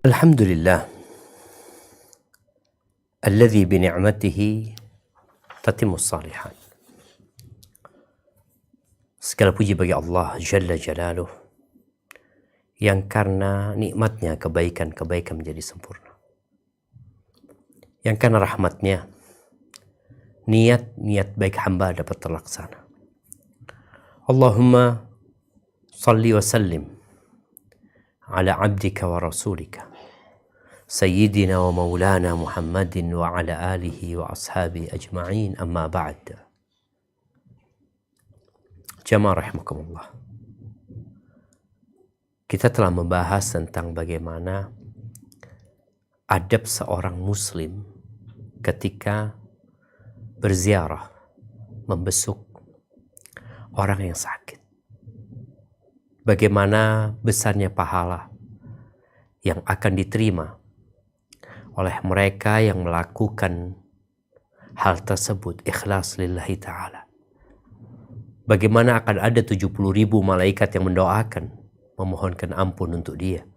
Alhamdulillah alladzi bi ni'matihi tatimmus shalihat. Segala puji bagi Allah Jalla Jalaluh yang karena nikmatnya kebaikan-kebaikan menjadi sempurna. Yang karena rahmatnya niat-niat baik hamba dapat terlaksana. Allahumma salli wa sallim ala abdika wa rasulika Sayyidina wa maulana Muhammadin wa ala alihi wa ashabi ajma'in, amma ba'd. Jamaah rahimakumullah. Kita telah membahas tentang bagaimana adab seorang muslim ketika berziarah, membesuk orang yang sakit. Bagaimana besarnya pahala yang akan diterima oleh mereka yang melakukan hal tersebut ikhlas lillahi ta'ala. Bagaimana akan ada 70.000 malaikat yang mendoakan, memohonkan ampun untuk dia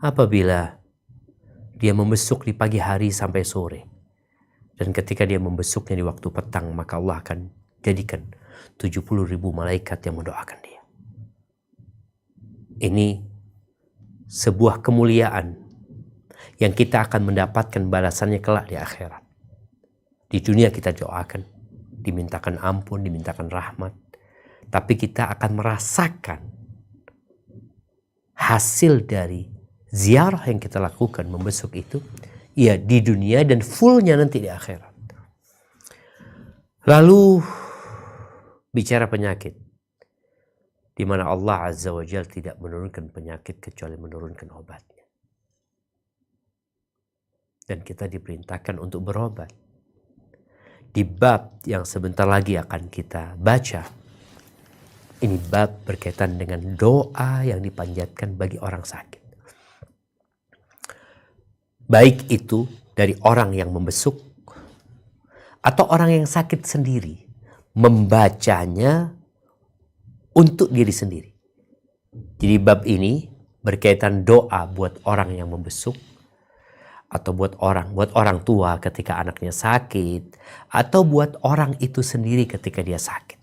apabila dia membesuk di pagi hari sampai sore. Dan ketika dia membesuknya di waktu petang, maka Allah akan jadikan 70.000 malaikat yang mendoakan dia. Ini sebuah kemuliaan yang kita akan mendapatkan balasannya kelak di akhirat. Di dunia kita doakan, dimintakan ampun, dimintakan rahmat. Tapi kita akan merasakan hasil dari ziarah yang kita lakukan, membesuk itu, ya di dunia dan fullnya nanti di akhirat. Lalu bicara penyakit, di mana Allah Azza wa Jalla tidak menurunkan penyakit kecuali menurunkan obatnya. Dan kita diperintahkan untuk berobat. Di bab yang sebentar lagi akan kita baca, ini bab berkaitan dengan doa yang dipanjatkan bagi orang sakit. Baik itu dari orang yang membesuk atau orang yang sakit sendiri, membacanya untuk diri sendiri. Jadi bab ini berkaitan doa buat orang yang membesuk, atau buat orang tua ketika anaknya sakit, atau buat orang itu sendiri ketika dia sakit.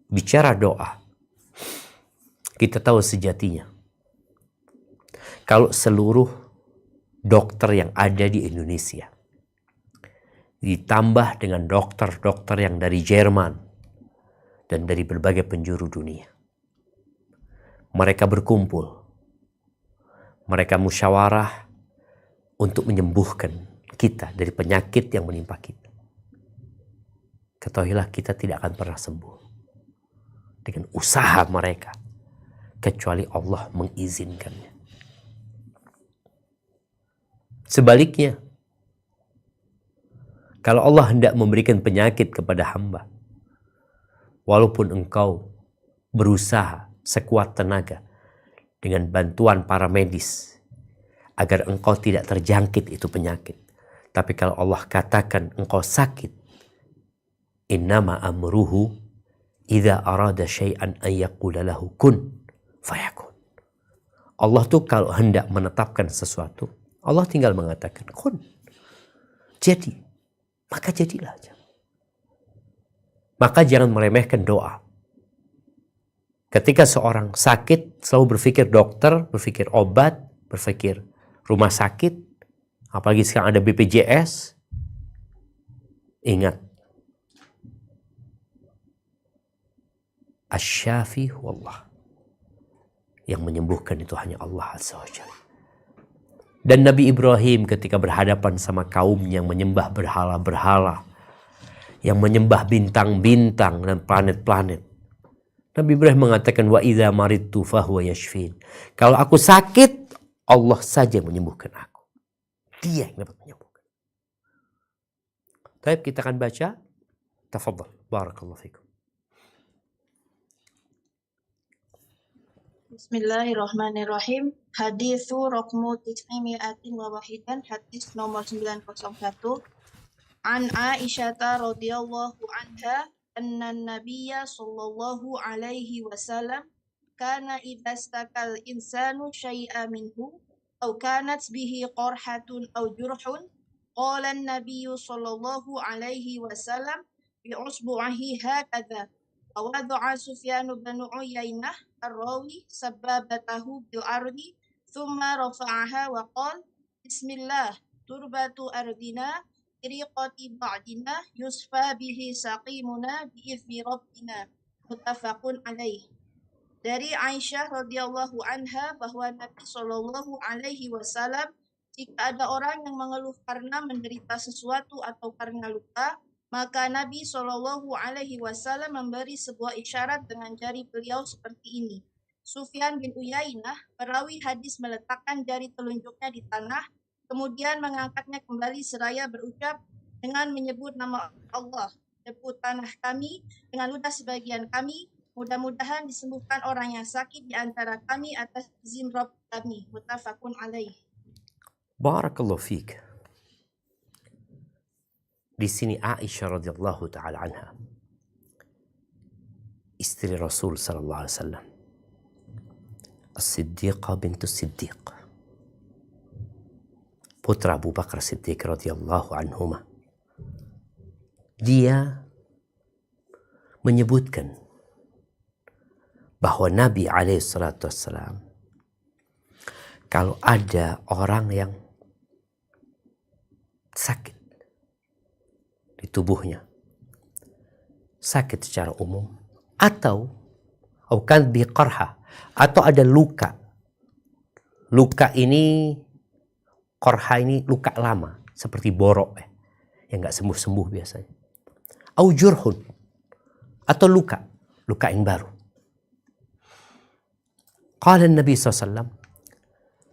Bicara doa, kita tahu sejatinya kalau seluruh dokter yang ada di Indonesia ditambah dengan dokter-dokter yang dari Jerman dan dari berbagai penjuru dunia, mereka berkumpul, mereka musyawarah untuk menyembuhkan kita dari penyakit yang menimpa kita. Ketahuilah kita tidak akan pernah sembuh dengan usaha mereka kecuali Allah mengizinkannya. Sebaliknya, kalau Allah hendak memberikan penyakit kepada hamba, walaupun engkau berusaha sekuat tenaga dengan bantuan para medis agar engkau tidak terjangkit itu penyakit, tapi kalau Allah katakan engkau sakit, innama amruhu idza arada syai'an an yaqula lahu kun fayakun. Allah tuh kalau hendak menetapkan sesuatu, Allah tinggal mengatakan kun, jadi, maka jadilah. Maka jangan meremehkan doa. Ketika seorang sakit, selalu berpikir dokter, berpikir obat, berpikir rumah sakit, apalagi sekarang ada BPJS. Ingat, Asy-Syafi wallah. Yang menyembuhkan itu hanya Allah Azza wa Jalla. Dan Nabi Ibrahim ketika berhadapan sama kaum yang menyembah berhala-berhala, yang menyembah bintang-bintang dan planet-planet, Nabi Ibrahim mengatakan, wa idza maridtu fahuwa yashfin. Kalau aku sakit, Allah saja menyembuhkan aku. Dia yang dapat menyembuhkan. Baik, kita akan baca. Tafadhal. Barakallahu fikum. Bismillahirrahmanirrahim. Haditsu raqmu 901, hadis nomor 901. An Aisyah radhiyallahu anha anna Nabiyya sallallahu alaihi wasallam kana idza istakal insanu syai'a minhu aw kanat bihi qarhatun aw jurhun qala an-nabiyyu sallallahu alaihi wasallam bi usbu'ihi hakadha wa wada'a Sufyan bin Uyainah ar-rawi sababatahu bil ardi thumma rafa'aha wa qala bismillah turbatu ardina riqati ba'dina yusfa bihi saqimuna bi'izni rabbina muttafaqun alaih. Dari Aisyah radhiyallahu anha bahwa Nabi Shallallahu alaihi wasallam jika ada orang yang mengeluh karena menderita sesuatu atau karena luka, maka Nabi Shallallahu alaihi wasallam memberi sebuah isyarat dengan jari beliau seperti ini. Sufyan bin Uyainah, perawi hadis, meletakkan jari telunjuknya di tanah, kemudian mengangkatnya kembali seraya berucap dengan menyebut nama Allah. Debu tanah kami dengan ludah sebagian kami, mudah-mudahan disembuhkan orang yang sakit di antara kami atas izin Rabb kami. Muttafaqun alaih. Barakallahu fiik. Di sini Aisyah radhiyallahu taala anha, istri Rasul sallallahu alaihi wasallam, As-Siddiqah bintu Siddiq, putra Abu Bakar Siddiq radhiyallahu anhuma. Dia menyebutkan bahwa Nabi alaihi salatu wassalam, kalau ada orang yang sakit di tubuhnya, sakit secara umum, atau kan biqarha, atau ada luka. Luka ini, qarha ini luka lama, seperti borok yang nggak sembuh-sembuh biasanya. Au jurhun, atau luka yang baru. Qala Nabi SAW,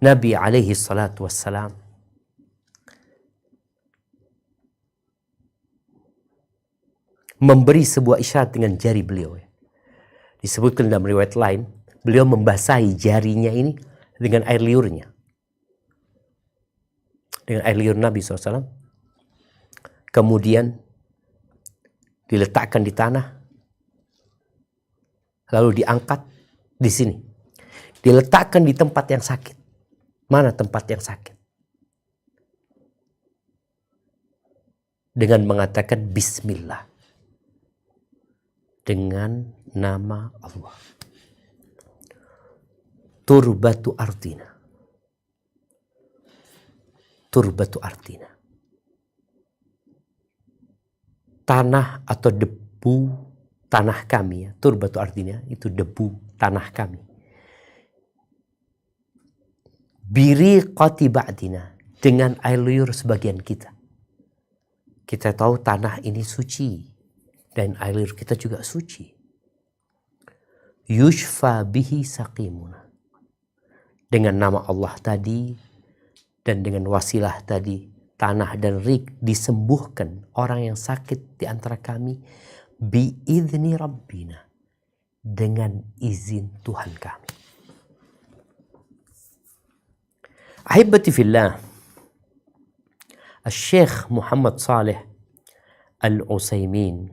Nabi alaihi salatu wassalam memberi sebuah isyarat dengan jari beliau. Disebutkan dalam riwayat lain, beliau membasahi jarinya ini dengan air liurnya. Dengan air liur Nabi SAW. Kemudian diletakkan di tanah. Lalu diangkat di sini. Diletakkan di tempat yang sakit. Mana tempat yang sakit? Dengan mengatakan bismillah. Dengan nama Allah. Turbatu ardina. Turbatu ardina. Tanah atau debu tanah kami, ya. Turbatu ardina itu debu tanah kami. Biriqati ba'dina, dengan air liur sebagian kita. Kita tahu tanah ini suci dan air liur kita juga suci. Yushfa bihi saqimuna, dengan nama Allah tadi dan dengan wasilah tadi, tanah dan rik, disembuhkan orang yang sakit di antara kami biizni rabbina, dengan izin Tuhan kami. Ahibati fillah, Syekh Muhammad Saleh Al-Utsaimin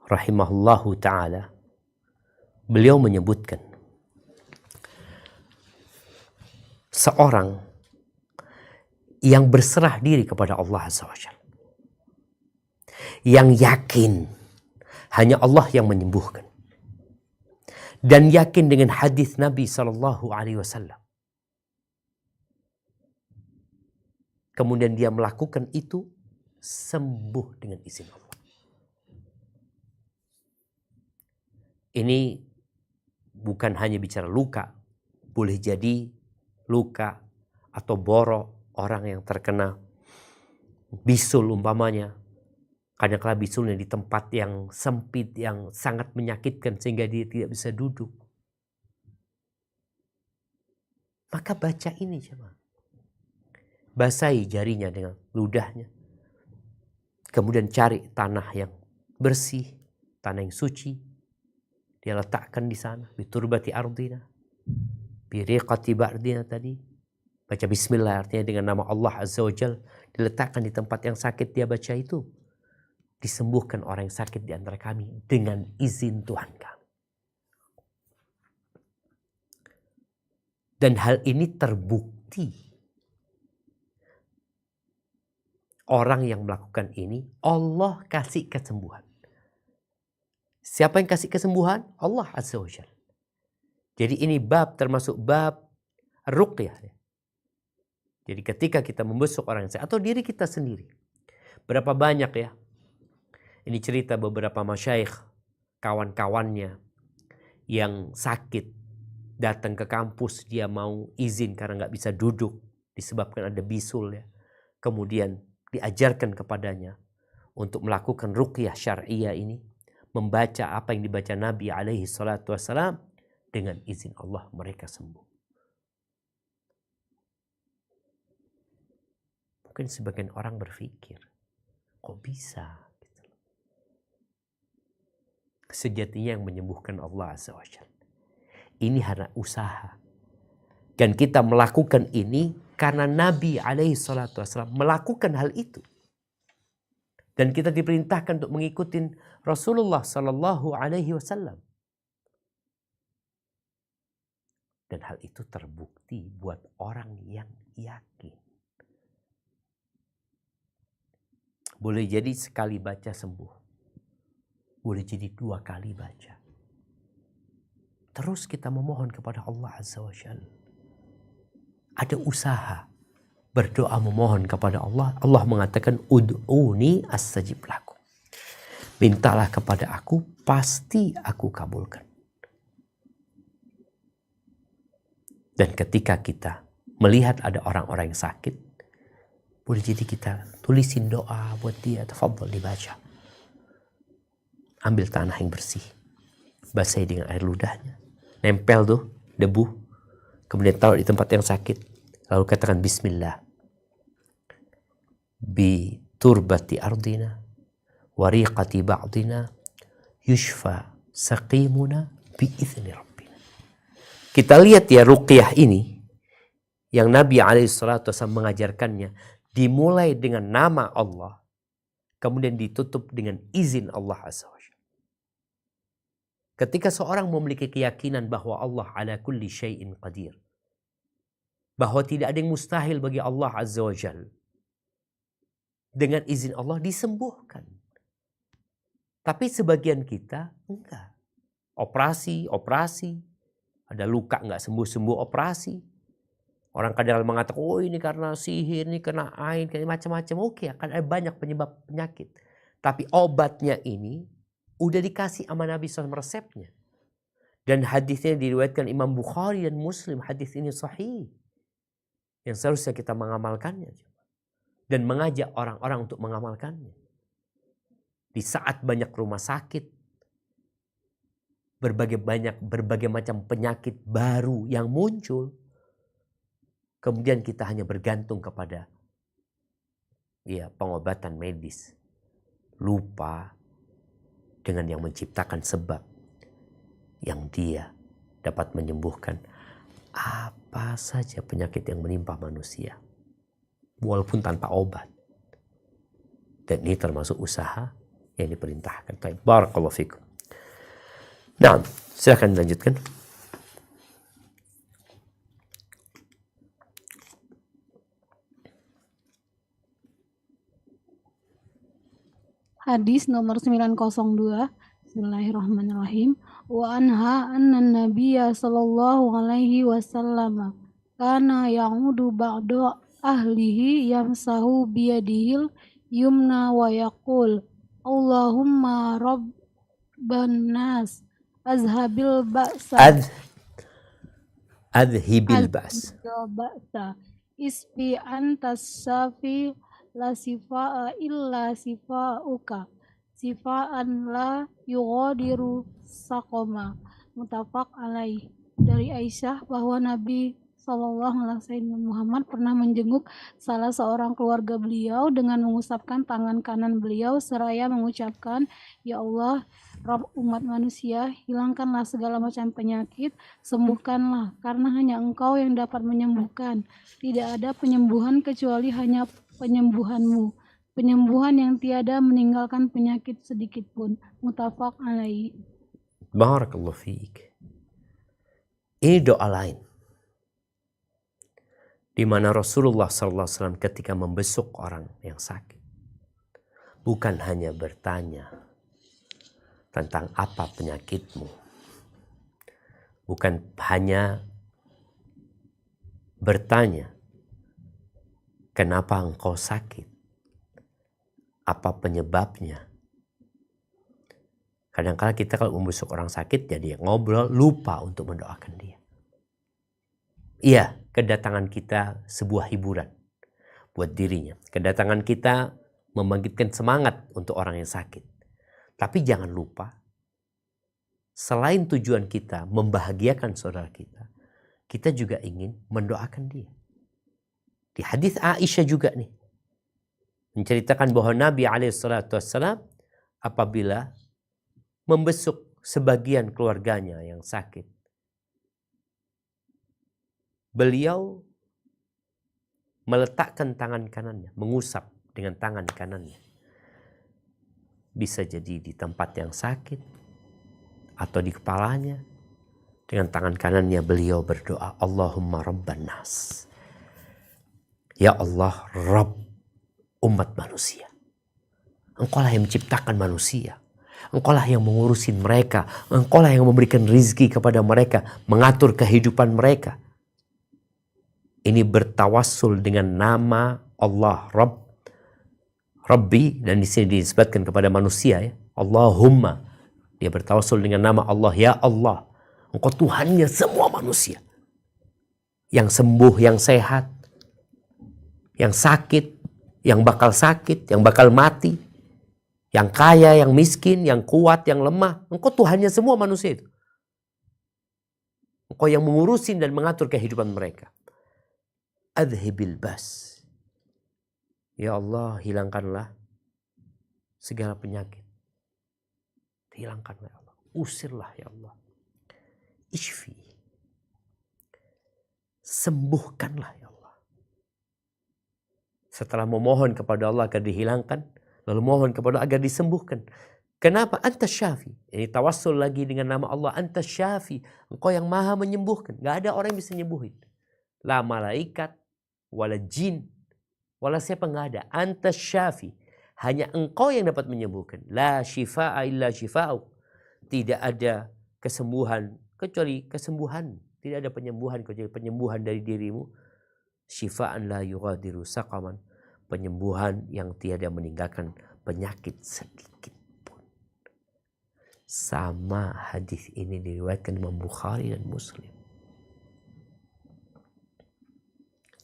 rahimahullahu ta'ala, beliau menyebutkan seorang yang berserah diri kepada Allah Azza wa Jalla, yang yakin hanya Allah yang menyembuhkan, dan yakin dengan hadis Nabi sallallahu alaihi wasallam, kemudian dia melakukan itu, sembuh dengan izin Allah. Ini bukan hanya bicara luka, boleh jadi luka atau borok orang yang terkena bisul umpamanya. Kadang-kala bisulnya di tempat yang sempit, yang sangat menyakitkan sehingga dia tidak bisa duduk. Maka baca ini coba. Basahi jarinya dengan ludahnya. Kemudian cari tanah yang bersih, tanah yang suci. Dia letakkan di sana. Biturbati ardina. Biriqati ba'dina tadi. Baca bismillah, artinya dengan nama Allah Azza wa Jal. Diletakkan di tempat yang sakit, dia baca itu. Disembuhkan orang yang sakit di antara kami dengan izin Tuhan kami. Dan hal ini terbukti. Orang yang melakukan ini, Allah kasih kesembuhan. Siapa yang kasih kesembuhan? Allah Azza wa Jalla. Jadi ini bab termasuk bab ruqyah. Jadi ketika kita membesuk orang yang sakit atau diri kita sendiri. Berapa banyak ya. Ini cerita beberapa masyayikh, kawan-kawannya yang sakit. Datang ke kampus, dia mau izin karena nggak bisa duduk. Disebabkan ada bisul ya. Kemudian diajarkan kepadanya untuk melakukan ruqyah syar'iyah ini. Membaca apa yang dibaca Nabi alaihi salatu wassalam. Dengan izin Allah mereka sembuh. Mungkin sebagian orang berpikir, kok bisa? Sejatinya yang menyembuhkan Allah Azza wa Jalla. Ini hanya usaha. Dan kita melakukan ini karena Nabi alaihi salatu wassalam melakukan hal itu. Dan kita diperintahkan untuk mengikuti Rasulullah sallallahu alaihi wasallam. Dan hal itu terbukti buat orang yang yakin. Boleh jadi sekali baca sembuh. Boleh jadi 2 kali baca. Terus kita memohon kepada Allah Azza wa Jalla. Ada usaha. Berdoa memohon kepada Allah. Allah mengatakan, ud'uni astajib lakum. Mintalah kepada aku, pasti aku kabulkan. Dan ketika kita melihat ada orang-orang yang sakit, boleh jadi kita tulisin doa buat dia, tafadhol dibaca. Ambil tanah yang bersih, basahi dengan air ludahnya, nempel tuh debu, kemudian taruh di tempat yang sakit, lalu katakan bismillah. Bi turbati ardina, wariqati ba'dina, yushfa saqimuna bi izni rabbina. Kita lihat ya ruqyah ini yang Nabi alaihissalatu wasallam mengajarkannya dimulai dengan nama Allah kemudian ditutup dengan izin Allah Azza wa Jalla. Ketika seorang memiliki keyakinan bahwa Allah ala kulli syai'in qadir, bahwa tidak ada yang mustahil bagi Allah Azza wa Jalla, dengan izin Allah disembuhkan. Tapi sebagian kita enggak. Operasi. Ada luka nggak sembuh-sembuh operasi. Orang kadang mengatakan, oh ini karena sihir, ini kena ain, kayak macam-macam. Oke, akan ada banyak penyebab penyakit. Tapi obatnya ini udah dikasih sama Nabi SAW resepnya. Dan hadisnya diriwayatkan Imam Bukhari dan Muslim. Hadis ini sahih. Yang seharusnya kita mengamalkannya. Dan mengajak orang-orang untuk mengamalkannya. Di saat banyak rumah sakit, berbagai macam penyakit baru yang muncul, kemudian kita hanya bergantung kepada pengobatan medis, lupa dengan yang menciptakan sebab yang dia dapat menyembuhkan apa saja penyakit yang menimpa manusia walaupun tanpa obat. Dan ini termasuk usaha yang diperintahkan. Barakallahu fikum. Nah, silahkan dilanjutkan. Hadis nomor 902. Bismillahirrahmanirrahim. Wa anha anna nabiyya sallallahu alaihi wasallam kana ya'udu ba'da ahlihi yamsahu biyadihil yumna wa yaqul Allahumma rabban nas azhabil ba'sa adhibil ba's isfi antas safi la sifa'a illa sifa'uka sifa'an la yughadiru saqama. Muttafaq alaih. Dari Aisyah bahwa Nabi Sallallahu Alaihi Wasallam Muhammad pernah menjenguk salah seorang keluarga beliau dengan mengusapkan tangan kanan beliau seraya mengucapkan, Ya Allah, Rabb umat manusia, hilangkanlah segala macam penyakit, sembuhkanlah, karena hanya Engkau yang dapat menyembuhkan. Tidak ada penyembuhan kecuali hanya penyembuhan-Mu, penyembuhan yang tiada meninggalkan penyakit sedikit pun. Muttafaq alaih. Barakallahu fiik. Ini doa lain di mana Rasulullah SAW ketika membesuk orang yang sakit, bukan hanya bertanya tentang apa penyakitmu, bukan hanya bertanya kenapa engkau sakit, apa penyebabnya. Kadang-kadang kita kalau membesuk orang sakit jadi ngobrol, lupa untuk mendoakan dia. Iya, kedatangan kita sebuah hiburan buat dirinya. Kedatangan kita membangkitkan semangat untuk orang yang sakit. Tapi jangan lupa, selain tujuan kita membahagiakan saudara kita juga ingin mendoakan dia. Di hadis Aisyah juga nih, menceritakan bahwa Nabi SAW apabila membesuk sebagian keluarganya yang sakit, beliau meletakkan tangan kanannya, mengusap dengan tangan kanannya. Bisa jadi di tempat yang sakit atau di kepalanya. Dengan tangan kanannya beliau berdoa, Allahumma rabban nas. Ya Allah, Rabb umat manusia. Engkaulah yang menciptakan manusia. Engkaulah yang mengurusin mereka. Engkaulah yang memberikan rizki kepada mereka, mengatur kehidupan mereka. Ini bertawassul dengan nama Allah, Rabb, Rabbi, dan di sini disebutkan kepada manusia ya. Allahumma, dia bertawassul dengan nama Allah, ya Allah, Engkau Tuhannya semua manusia. Yang sembuh, yang sehat, yang sakit, yang bakal sakit, yang bakal mati, yang kaya, yang miskin, yang kuat, yang lemah. Engkau Tuhannya semua manusia itu. Engkau yang mengurusin dan mengatur kehidupan mereka. Adhibil bas. Ya Allah, hilangkanlah segala penyakit. Hilangkanlah ya Allah. Usirlah ya Allah. Ishfi. Sembuhkanlah ya Allah. Setelah memohon kepada Allah agar dihilangkan, lalu mohon kepada Allah agar disembuhkan. Kenapa? Anta syafi. Ini tawassul lagi dengan nama Allah. Anta syafi. Engkau yang maha menyembuhkan. Gak ada orang yang bisa nyembuhin. La malaikat, wala jin, wala siapa, nggak ada. Anta syafi. Hanya engkau yang dapat menyembuhkan. La shifa'a illa shifa'u. Tidak ada kesembuhan kecuali kesembuhan. Tidak ada penyembuhan kecuali penyembuhan dari dirimu. Shifa'an la yughadiru saqaman. Penyembuhan yang tiada meninggalkan penyakit sedikit pun. Sama hadis ini diriwayatkan Imam Bukhari dan Muslim.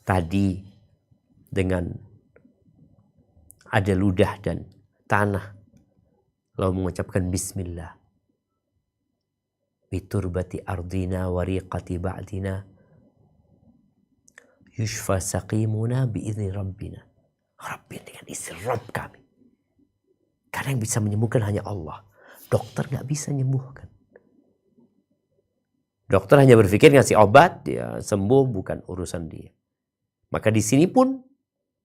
Tadi dengan ada ludah dan tanah, lalu mengucapkan bismillah. Biturbati ardina wariqati ba'dina yushfa saqimuna bi'izni rabbina. Rabbin dengan izin Rabb kami. Karena yang bisa menyembuhkan hanya Allah. Dokter gak bisa menyembuhkan. Dokter hanya berpikir ngasih obat, dia sembuh, bukan urusan dia. Maka di sini pun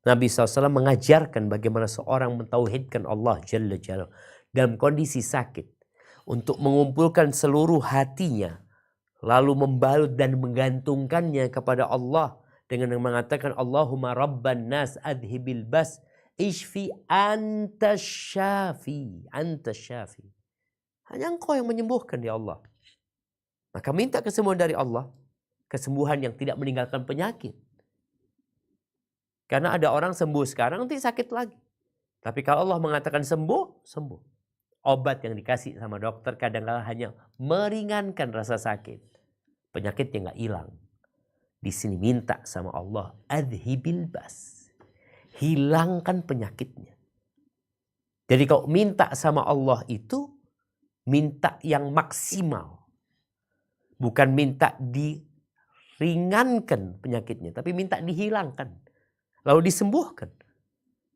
Nabi SAW mengajarkan bagaimana seorang mentauhidkan Allah Jalla Jalla dalam kondisi sakit. Untuk mengumpulkan seluruh hatinya. Lalu membalut dan menggantungkannya kepada Allah. Dengan mengatakan Allahumma rabban nas adhibil bas. Ishfi anta syafi. Anta syafi. Hanya engkau yang menyembuhkan ya Allah. Maka minta kesembuhan dari Allah. Kesembuhan yang tidak meninggalkan penyakit. Karena ada orang sembuh sekarang, nanti sakit lagi. Tapi kalau Allah mengatakan sembuh, sembuh. Obat yang dikasih sama dokter kadang-kadang hanya meringankan rasa sakit. Penyakitnya nggak hilang. Di sini minta sama Allah, adhibil bas. Hilangkan penyakitnya. Jadi kalau minta sama Allah itu, minta yang maksimal. Bukan minta diringankan penyakitnya, tapi minta dihilangkan. Lalu disembuhkan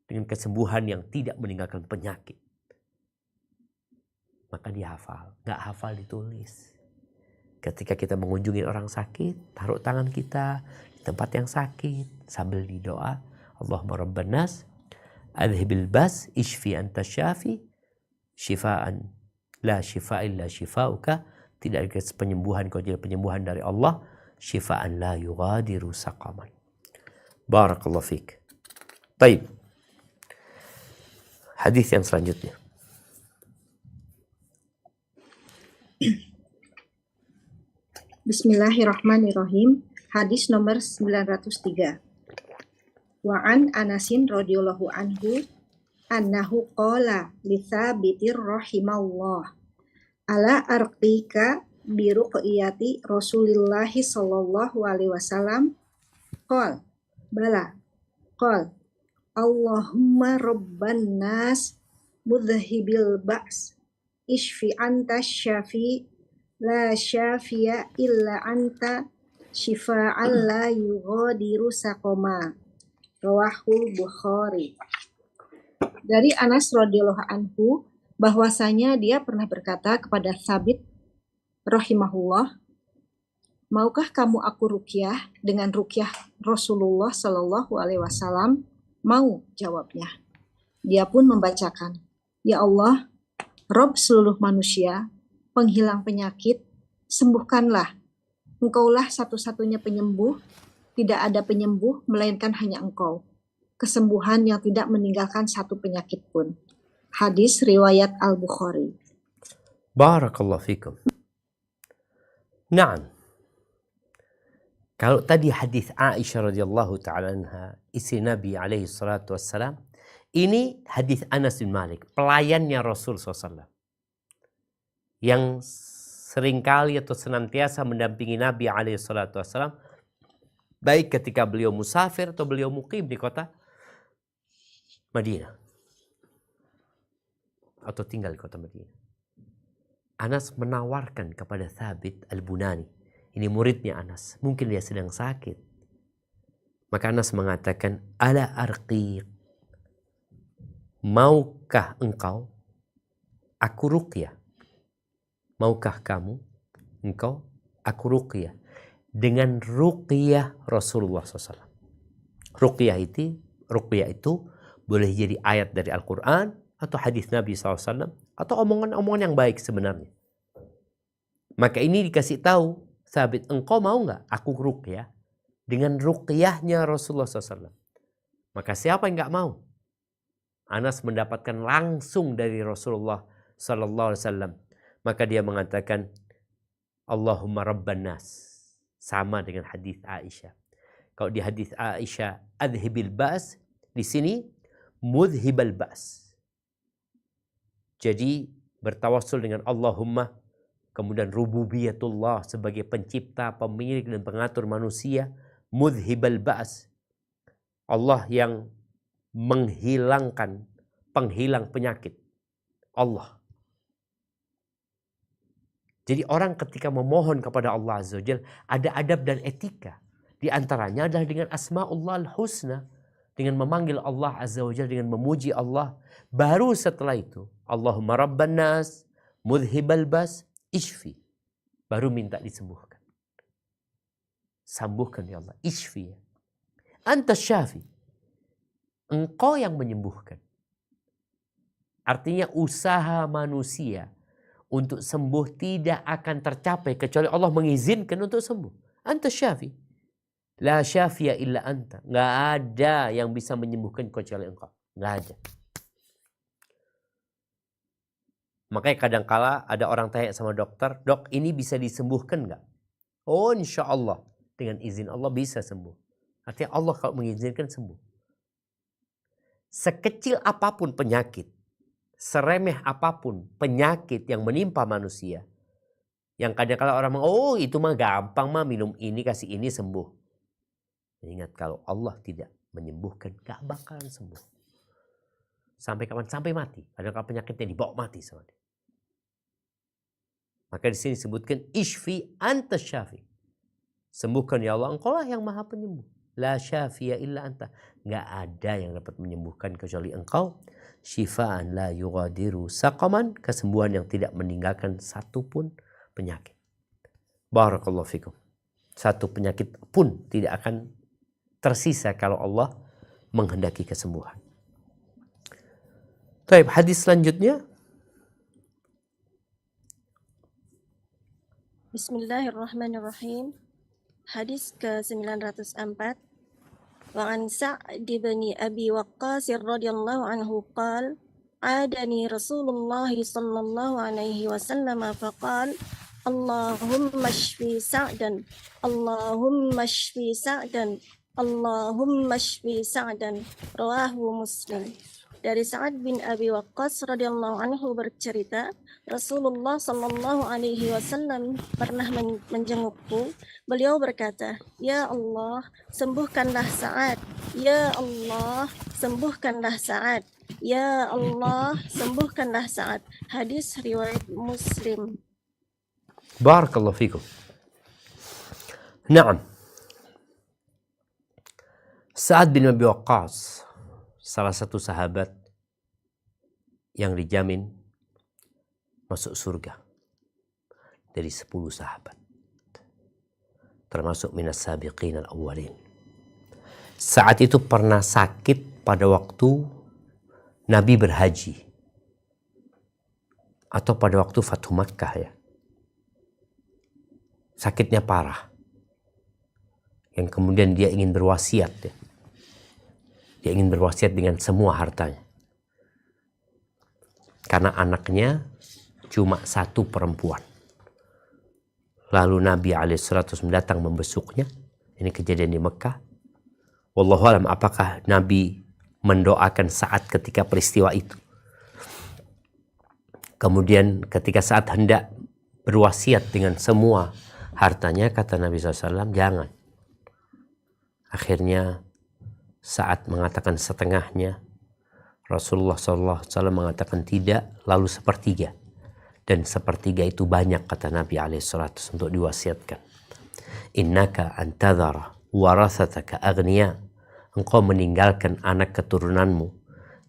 dengan kesembuhan yang tidak meninggalkan penyakit. Maka dihafal. Gak hafal ditulis. Ketika kita mengunjungi orang sakit, taruh tangan kita di tempat yang sakit. Sambil didoa. Allahumma rabban nas. Adhibil bas. Ishfi anta syafi. Shifa'an. La shifa' illa shifa'uka. Tidak ada penyembuhan kecuali penyembuhan dari Allah. Shifa'an la yughadiru saqaman. Barakallahu fiik. Baik. Hadis yang selanjutnya. Bismillahirrahmanirrahim. Hadis nomor 903. Wa an Anasin radhiyallahu anhu annahu qala li Tsabitir rahimallah ala arqika bi ruqyati Rasulillah sallallahu alaihi wasallam qol bala qol Allahumma rabban nas mudhibil ba's ishfi anta syafi la syafiya illa anta syifa'an la yughadiru saqama. Rawahul Bukhari. Dari Anas radhiyallahu anhu bahwasanya dia pernah berkata kepada Tsabit rahimahullah, maukah kamu aku ruqyah dengan ruqyah Rasulullah sallallahu alaihi wasallam? Mau, jawabnya. Dia pun membacakan, ya Allah, Rob seluruh manusia, penghilang penyakit, sembuhkanlah. Engkaulah satu-satunya penyembuh, tidak ada penyembuh melainkan hanya Engkau. Kesembuhan yang tidak meninggalkan satu penyakit pun. Hadis riwayat Al-Bukhari. Barakallahu fikum. Naam. Kalau tadi hadis Aisyah radhiyallahu taala anha, istri Nabi alaihi salatu wassalam, ini hadis Anas bin Malik, pelayannya Rasul SAW, yang seringkali atau senantiasa mendampingi Nabi alaihi salatu wassalam, baik ketika beliau musafir atau beliau muqim di kota Madinah atau tinggal di kota Madinah. Anas menawarkan kepada Thabit al-Bunani, ini muridnya Anas, mungkin dia sedang sakit. Maka Anas mengatakan, ala arqiq, maukah engkau aku ruqyah? Maukah kamu, engkau aku ruqyah dengan ruqyah Rasulullah SAW. Ruqyah itu boleh jadi ayat dari Al-Quran atau hadis Nabi SAW atau omongan-omongan yang baik sebenarnya. Maka ini dikasih tahu, Tsabit, engkau mau nggak aku ruqyah dengan ruqyahnya Rasulullah SAW? Maka siapa yang nggak mau? Anas mendapatkan langsung dari Rasulullah SAW. Maka dia mengatakan, Allahumma rabban nas. Sama dengan hadis Aisyah. Kalau di hadis Aisyah adhibil ba's, di sini mudhibal ba's. Jadi bertawassul dengan Allahumma, kemudian rububiyatullah sebagai pencipta, pemilik dan pengatur manusia, mudhibal ba's. Allah yang menghilangkan, penghilang penyakit. Allah. Jadi orang ketika memohon kepada Allah Azza wa Jalla ada adab dan etika. Di antaranya adalah dengan asma'ullah al-husna. Dengan memanggil Allah Azza wa Jalla, dengan memuji Allah. Baru setelah itu, Allahumma rabban nas, mudhibal bas, ishfi. Baru minta disembuhkan. Sembuhkan ya Allah, ishfi. Anta syafi. Engkau yang menyembuhkan. Artinya usaha manusia untuk sembuh tidak akan tercapai kecuali Allah mengizinkan untuk sembuh. Anta syafi. La syafiya illa anta. Nggak ada yang bisa menyembuhkan kecuali engkau. Nggak ada. Makanya kadangkala ada orang tanya sama dokter, dok ini bisa disembuhkan nggak? Oh insya Allah. Dengan izin Allah bisa sembuh. Artinya Allah kalau mengizinkan sembuh. Sekecil apapun penyakit, seremeh apapun penyakit yang menimpa manusia, yang kadang-kala orang oh itu mah gampang mah, minum ini kasih ini sembuh. Ingat, kalau Allah tidak menyembuhkan gak bakalan sembuh. Sampai kapan? Sampai mati. Kadang-kala penyakitnya dibawa mati sama dia. Maka di sini disebutkan ishfi anta syafi. Sembuhkan ya Allah, engkau lah yang maha penyembuh. La syafiya illa anta. Gak ada yang dapat menyembuhkan kecuali engkau. Syifaan la yughadiru saqaman. Kesembuhan yang tidak meninggalkan satupun penyakit. Barakallahu fikum. Satu penyakit pun tidak akan tersisa kalau Allah menghendaki kesembuhan. Baik, hadis selanjutnya. Bismillahirrahmanirrahim. Hadis ke-904. وعن سعد بن أبي وقاص رضي الله عنه قال عادني رسول الله صلى الله عليه وسلم فقال اللهم اشفي سعدا اللهم اشفي سعدا اللهم اشفي سعدا رواه مسلم. Dari Sa'ad bin Abi Waqqas radhiyallahu anhu bercerita, Rasulullah sallallahu alaihi wasallam pernah menjengukku. Beliau berkata, "Ya Allah, sembuhkanlah Sa'ad. Ya Allah, sembuhkanlah Sa'ad. Ya Allah, sembuhkanlah Sa'ad." Hadis riwayat Muslim. Barakallahu fikum. Naam. Sa'ad bin Abi Waqqas, salah satu sahabat yang dijamin masuk surga dari 10 sahabat, termasuk minas sabiqin al-awwalin. Saat itu pernah sakit pada waktu Nabi berhaji atau pada waktu Fathu Makkah ya. Sakitnya parah, yang kemudian dia ingin berwasiat ya. Dia ingin berwasiat dengan semua hartanya. Karena anaknya cuma 1 perempuan. Lalu Nabi alaihissalam datang membesuknya. Ini kejadian di Mekah. Wallahualam, apakah Nabi mendoakan Sa'ad ketika peristiwa itu? Kemudian ketika Sa'ad hendak berwasiat dengan semua hartanya, kata Nabi SAW, jangan. Akhirnya Sa'ad mengatakan setengahnya, Rasulullah SAW mengatakan tidak, lalu sepertiga. Dan sepertiga itu banyak, kata Nabi SAW, untuk diwasiatkan. Innaka antadhara warasataka aghniya. Engkau meninggalkan anak keturunanmu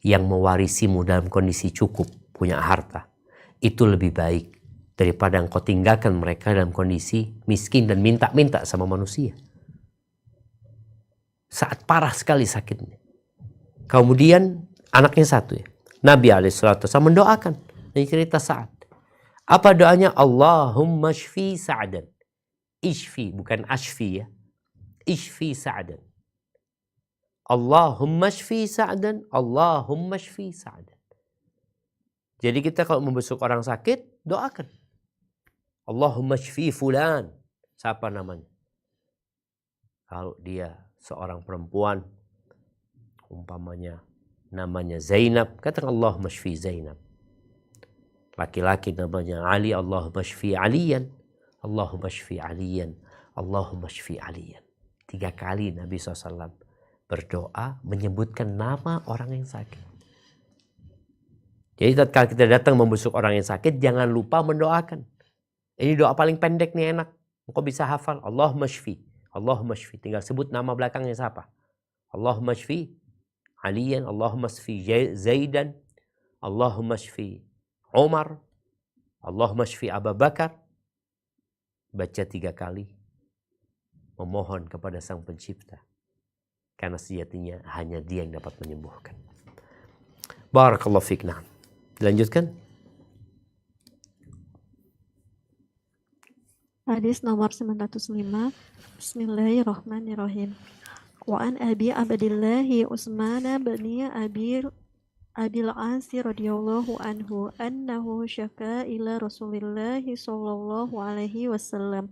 yang mewarisimu dalam kondisi cukup, punya harta. Itu lebih baik daripada engkau tinggalkan mereka dalam kondisi miskin dan minta-minta sama manusia. Saat parah sekali sakitnya. Kemudian anaknya 1 ya. Nabi alaihissalam mendoakan. Ini cerita Sa'ad. Apa doanya? Allahumma shfi Sa'dan. Ishfi, bukan ashfi ya. Ishfi Sa'dan. Allahumma shfi Sa'dan. Allahumma shfi Sa'dan. Jadi kita kalau membesuk orang sakit, doakan. Allahumma shfi fulan. Siapa namanya? Kalau dia seorang perempuan, umpamanya namanya Zainab, katakan Allahumma shfi Zainab. Laki-laki namanya Ali, Allahumma shfi Aliyan. Allahumma shfi Aliyan. Allahumma shfi Aliyan. 3 kali Nabi SAW berdoa menyebutkan nama orang yang sakit. Jadi tatkala kita datang membesuk orang yang sakit, jangan lupa mendoakan. Ini doa paling pendek nih, enak. Engkau bisa hafal. Allahumma shfi. Allahumma shfi. Tinggal sebut nama belakangnya siapa. Allahumma shfi Aliyan. Allahumma shfi Zaidan. Allahumma shfi Umar. Allahumma shfi Abu Bakar. Baca 3 kali. Memohon kepada Sang Pencipta. Karena sejatinya hanya Dia yang dapat menyembuhkan. Barakallahu fiik. Nah, dilanjutkan. Hadis nomor 905. Bismillahirrahmanirrahim. Wa an Abi Abdillahi Utsman bin Abil As radhiyallahu anhu annahu syaka ila Rasulillah sallallahu alaihi wasallam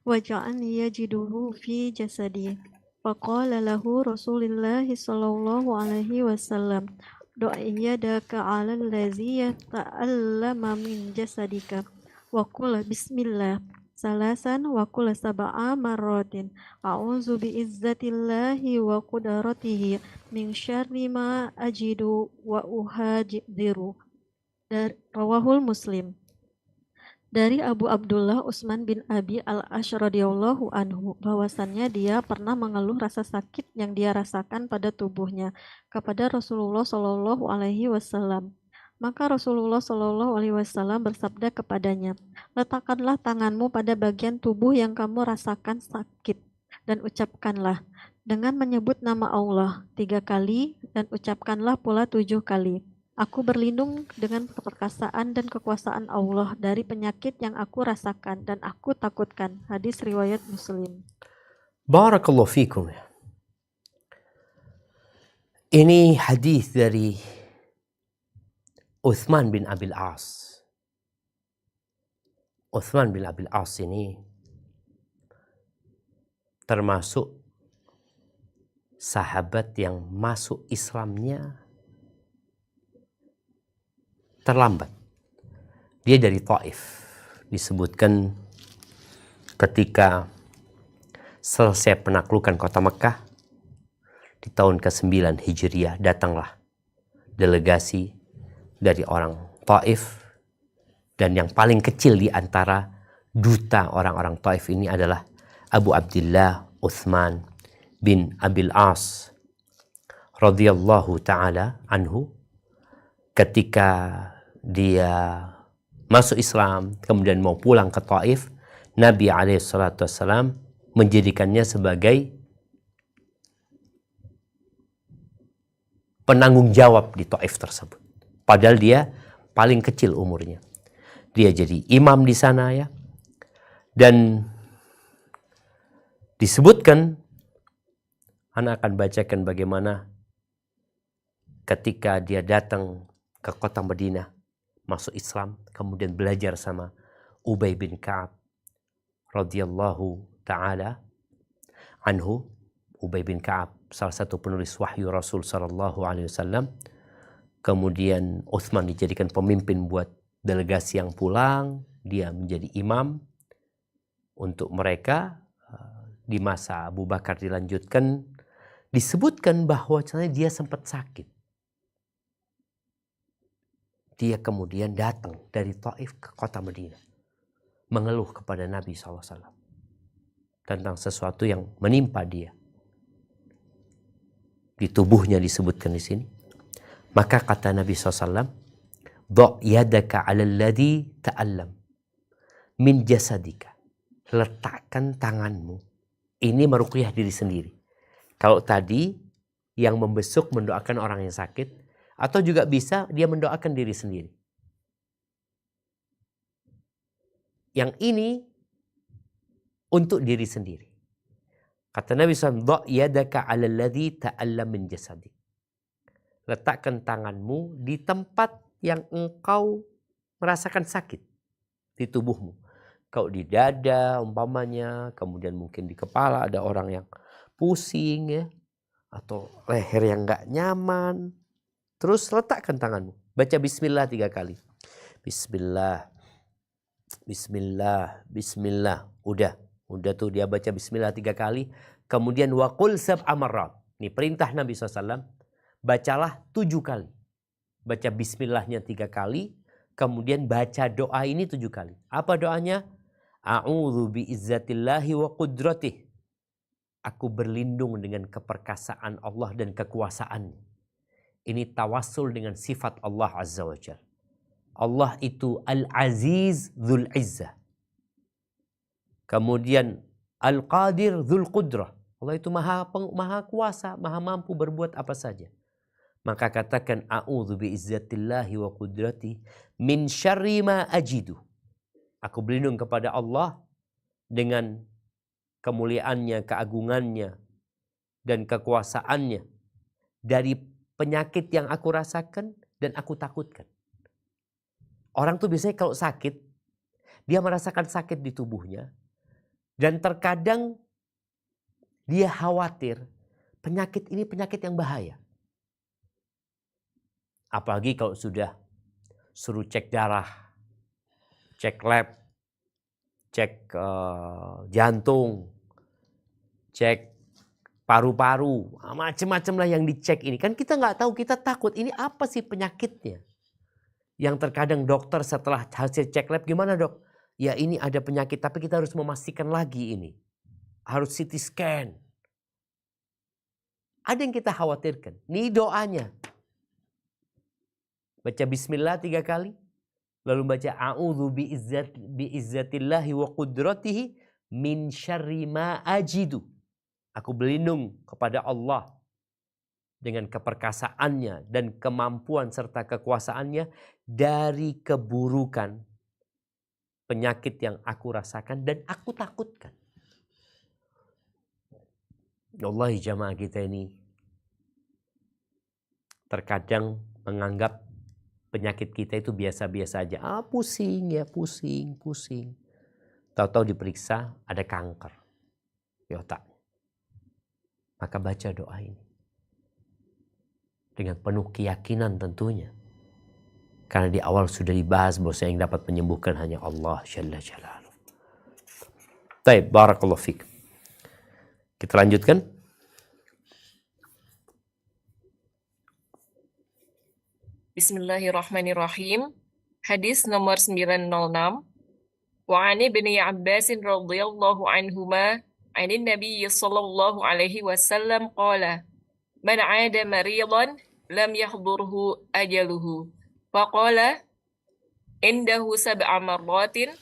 wa ja'an yajiduhu fi jasadi. Faqala lahu Rasulullah sallallahu alaihi wasallam do'i yadaka 'ala allazi yata'allama min jasadika wa qul bismillah salasan wa qul sab'a marratin a'udzu bi'izzatillahi wa qudratihi min syarri ma ajidu wa uhadiru. Rawahul Muslim. Dari Abu Abdullah Utsman bin Abi al-Ash radhiyallahu anhu, bahwasannya dia pernah mengeluh rasa sakit yang dia rasakan pada tubuhnya kepada Rasulullah Shallallahu alaihi wasallam. Maka Rasulullah Shallallahu alaihi wasallam bersabda kepadanya, letakkanlah tanganmu pada bagian tubuh yang kamu rasakan sakit dan ucapkanlah dengan menyebut nama Allah 3 kali dan ucapkanlah pula 7 kali. Aku berlindung dengan keperkasaan dan kekuasaan Allah dari penyakit yang aku rasakan dan aku takutkan. Hadis riwayat Muslim. Barakallahu fikum. Ini hadis dari Uthman bin Abil As. Uthman bin Abil As ini termasuk sahabat yang masuk Islamnya terlambat. Dia dari Taif. Disebutkan ketika selesai penaklukan kota Mekah di tahun ke-9 Hijriah, datanglah delegasi dari orang Taif, dan yang paling kecil di antara duta orang-orang Taif ini adalah Abu Abdullah Uthman bin Abil As radhiyallahu taala anhu. Ketika dia masuk Islam kemudian mau pulang ke Taif, Nabi SAW menjadikannya sebagai penanggung jawab di Taif tersebut. Padahal dia paling kecil umurnya. Dia jadi imam di sana ya. Dan disebutkan, Ana akan bacakan bagaimana ketika dia datang ke kota Madinah, masuk Islam, kemudian belajar sama Ubay bin Ka'ab radhiyallahu taala anhu. Ubay bin Ka'ab salah satu penulis wahyu Rasul sallallahu alaihi wasallam. Kemudian Uthman dijadikan pemimpin buat delegasi yang pulang, dia menjadi imam untuk mereka. Di masa Abu Bakar dilanjutkan, disebutkan bahwa dia sempat sakit. Dia kemudian datang dari Taif ke kota Madinah, mengeluh kepada Nabi SAW tentang sesuatu yang menimpa dia. Di tubuhnya disebutkan di sini. Maka kata Nabi SAW, "Dha' yadaka 'ala alladhi ta'allam min jasadika." Letakkan tanganmu. Ini meruqyah diri sendiri. Kalau tadi yang membesuk mendoakan orang yang sakit, atau juga bisa dia mendoakan diri sendiri. Yang ini untuk diri sendiri. Kata Nabi SAW, "Dha' yadaka 'ala alladhi ta'allam min jasadik." Letakkan tanganmu di tempat yang engkau merasakan sakit di tubuhmu. Kalau di dada umpamanya, kemudian mungkin di kepala ada orang yang pusing ya, atau leher yang nggak nyaman. Terus letakkan tanganmu. Baca bismillah 3 kali. Bismillah. Bismillah. Bismillah. Udah tuh dia baca bismillah 3 kali. Kemudian waqul sab'a marrat. Ini perintah Nabi SAW. Bacalah 7 kali. Baca bismillahnya 3 kali. Kemudian baca doa ini 7 kali. Apa doanya? A'udzu bi'izzatillahi wa qudratih. Aku berlindung dengan keperkasaan Allah dan kekuasaannya. Ini tawassul dengan sifat Allah Azza wa Jalla. Allah itu Al-Aziz Dzul Izzah. Kemudian Al-Qadir Dzul Qudrah. Allah itu maha kuasa, maha mampu berbuat apa saja. Maka katakan a'udzu bi'izzatillahi wa qudratihi min syarri ma ajidu. Aku berlindung kepada Allah dengan kemuliaannya, keagungannya, dan kekuasaannya dari penyakit yang aku rasakan dan aku takutkan. Orang tuh biasanya kalau sakit, dia merasakan sakit di tubuhnya, dan terkadang dia khawatir penyakit ini penyakit yang bahaya. Apalagi kalau sudah suruh cek darah, cek lab, cek jantung, cek paru-paru, macam-macam lah yang dicek ini. Kan kita nggak tahu, kita takut ini apa sih penyakitnya. Yang terkadang dokter setelah hasil cek lab, gimana dok? Ya ini ada penyakit tapi kita harus memastikan lagi ini. Harus CT scan. Ada yang kita khawatirkan. Ini doanya. Baca bismillah 3 kali. Lalu baca a'udzu bi'izzatillahi wa qudratihi min syarri ma ajidu. Aku berlindung kepada Allah dengan keperkasaannya dan kemampuan serta kekuasaannya dari keburukan penyakit yang aku rasakan dan aku takutkan. Wallahi jamaah kita ini terkadang menganggap penyakit kita itu biasa-biasa aja. Pusing ya, pusing. Tahu-tahu diperiksa ada kanker di otak. Maka baca doa ini dengan penuh keyakinan tentunya. Karena di awal sudah dibahas bahwa yang dapat menyembuhkan hanya Allah Jalla Jalaluh. Baik, barakallahu fiik. Kita lanjutkan. Bismillahirrahmanirrahim. Hadis nomor 906. Wa 'ani ibni Abbas radhiyallahu anhuma 'anin Nabiy sallallahu alaihi wasallam qala man 'ada maridan lam yahdurhu ajaluhu faqala indahu sab'a marratin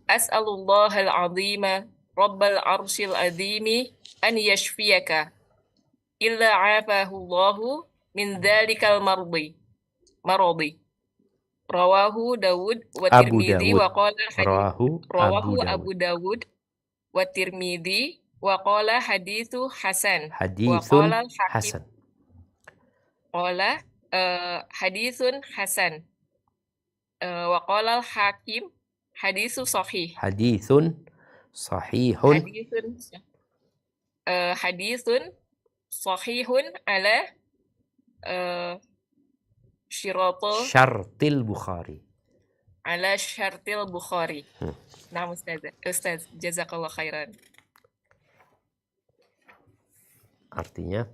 as'alullahal 'azima rabbal 'arsyil 'azimi an yashfiyaka illa 'afahu Allahu min dzalikal maradi. Rawahu Dawud wa Tirmidzi wa qala rawahu Abu Dawud wa Tirmidzi wa qala haditsu hasan. Haditsun hasan. Qala haditsun hasan. Wa qala al-Hakim haditsu sahih. Haditsun sahihun. Haditsun sahihun ala syartil Bukhari. Ala syartil Bukhari. Nah, Ustaz, jazakallah khairan. Artinya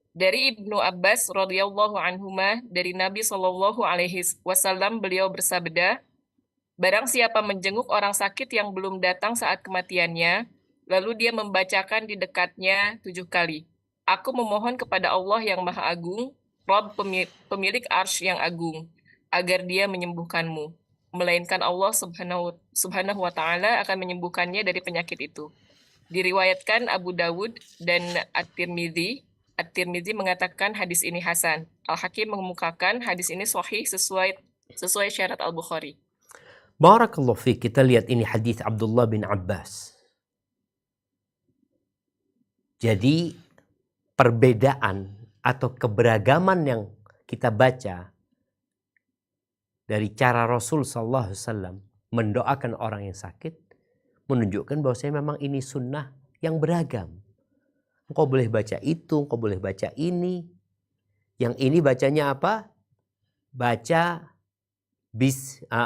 dari Ibnu Abbas radhiyallahu anhuma dari Nabi sallallahu alaihi wasallam beliau bersabda, barang siapa menjenguk orang sakit yang belum datang saat kematiannya, lalu dia membacakan di dekatnya 7 kali. Aku memohon kepada Allah yang Maha Agung, Rabb pemilik arsy yang agung, agar dia menyembuhkanmu. Melainkan Allah subhanahu wa ta'ala akan menyembuhkannya dari penyakit itu. Diriwayatkan Abu Dawud dan At-Tirmidzi. At-Tirmidzi mengatakan hadis ini hasan. Al-Hakim mengemukakan hadis ini sahih sesuai syarat Al-Bukhari. Barakallahu fiik. Kita lihat ini hadis Abdullah bin Abbas. Jadi perbedaan atau keberagaman yang kita baca dari cara Rasul sallallahu alaihi wasallam mendoakan orang yang sakit menunjukkan bahwa memang ini sunnah yang beragam. Engkau boleh baca itu, engkau boleh baca ini. Yang ini bacanya apa? Baca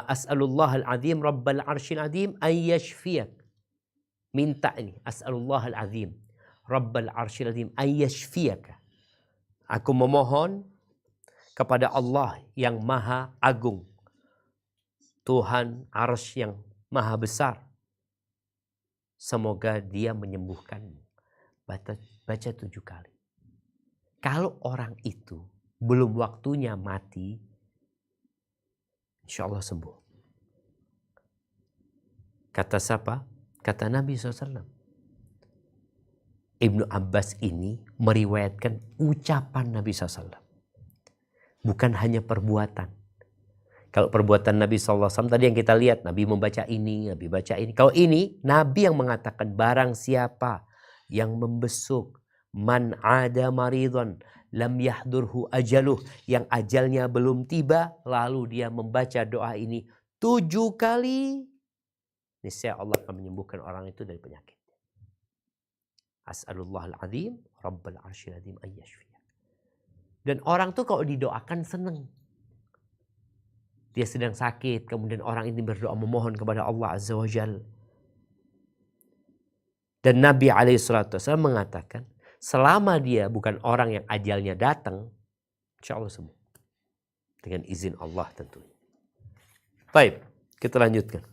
as'alullahal azim rabbal arsyil azim ayyashfiyak. Minta ini as'alullahal azim rabbal arsyil azim ayyashfiyak. Aku memohon kepada Allah yang maha agung, Tuhan arsy yang maha besar, semoga dia menyembuhkanmu. Baca 7 kali. Kalau orang itu belum waktunya mati, insya Allah sembuh. Kata siapa? Kata Nabi SAW. Ibnu Abbas ini meriwayatkan ucapan Nabi SAW. Bukan hanya perbuatan. Kalau perbuatan Nabi SAW tadi yang kita lihat, Nabi membaca ini, Nabi baca ini. Kalau ini, Nabi yang mengatakan barang siapa yang membesuk, man ada maridhan lam yahdurhu ajaluh, yang ajalnya belum tiba, lalu dia membaca doa ini 7 kali, niscaya Allah akan menyembuhkan orang itu dari penyakit. As'alullahal azim rabbal arsyil azim ayyashfiya. Dan orang tuh kalau didoakan seneng. Dia sedang sakit, kemudian orang ini berdoa memohon kepada Allah Azza wa Jalla. Dan Nabi SAW mengatakan, selama dia bukan orang yang ajalnya datang, insya Allah sembuh. Dengan izin Allah tentunya. Baik, kita lanjutkan.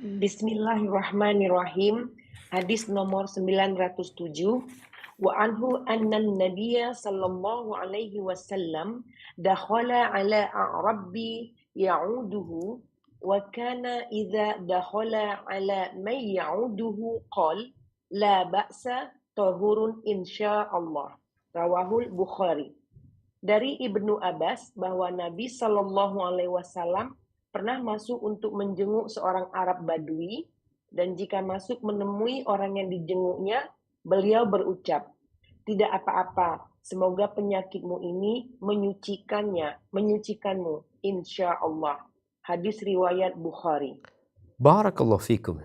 Bismillahirrahmanirrahim. Hadis nomor 907. Wa anhu anna an-nabiyya sallallahu alaihi wasallam dakhala ala a'rabbi ya'uduhu wa kana idza dakhala ala man ya'uduhu qala la ba'sa tahurun insyaallah. Rawahul Bukhari. Dari Ibnu Abbas bahwa Nabi Shallallahu Alaihi Wasallam pernah masuk untuk menjenguk seorang Arab Badui, dan jika masuk menemui orang yang dijenguknya, beliau berucap, tidak apa-apa, semoga penyakitmu ini menyucikanmu, insya Allah. Hadis riwayat Bukhari. Barakallahu fikum.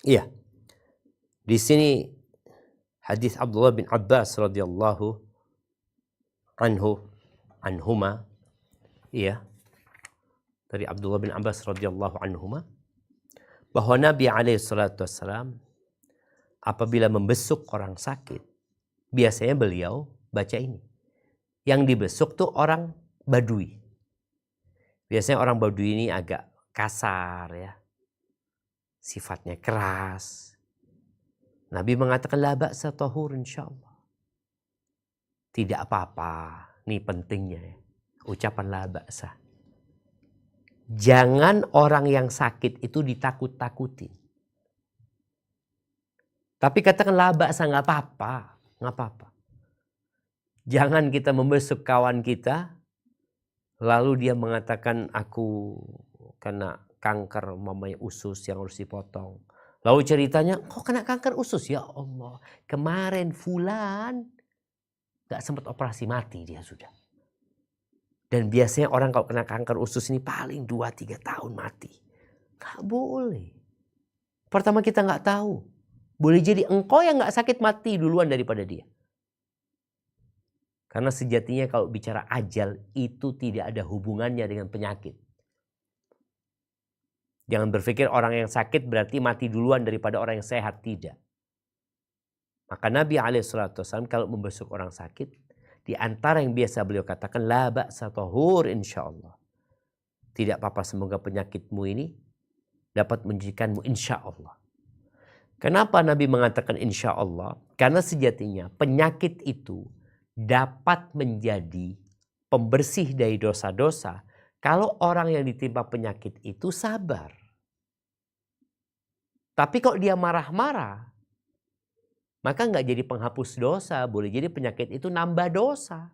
Iya. Di sini hadis Abdullah bin Abbas radhiyallahu anhuma, iya, dari Abdullah bin Abbas radhiyallahu anhuma, bahwa Nabi alaihi salatu wassalam apabila membesuk orang sakit, biasanya beliau baca ini. Yang dibesuk tuh orang Badui. Biasanya orang Badui ini agak kasar ya, sifatnya keras. Nabi mengatakan la ba'sa tahur insyaallah. Tidak apa-apa, ini pentingnya ya, ucapan la ba'sa. Jangan orang yang sakit itu ditakut-takutin. Tapi katakan la ba'sa, nggak apa-apa. Jangan kita membesuk kawan kita, lalu dia mengatakan aku kena kanker mamanya usus yang harus dipotong. Lalu ceritanya, kok kena kanker usus? Ya Allah, kemarin fulan gak sempat operasi, mati dia sudah. Dan biasanya orang kalau kena kanker usus ini paling 2-3 tahun mati. Gak boleh. Pertama kita gak tahu. Boleh jadi engkau yang gak sakit mati duluan daripada dia. Karena sejatinya kalau bicara ajal itu tidak ada hubungannya dengan penyakit. Jangan berpikir orang yang sakit berarti mati duluan daripada orang yang sehat. Tidak. Maka Nabi SAW kalau membesuk orang sakit, di antara yang biasa beliau katakan, la ba'sa tahur insyaallah. Tidak apa-apa, semoga penyakitmu ini dapat menjadikanmu insyaallah. Kenapa Nabi mengatakan insyaallah? Karena sejatinya penyakit itu dapat menjadi pembersih dari dosa-dosa kalau orang yang ditimpa penyakit itu sabar. Tapi kalau dia marah-marah, maka nggak jadi penghapus dosa, boleh jadi penyakit itu nambah dosa.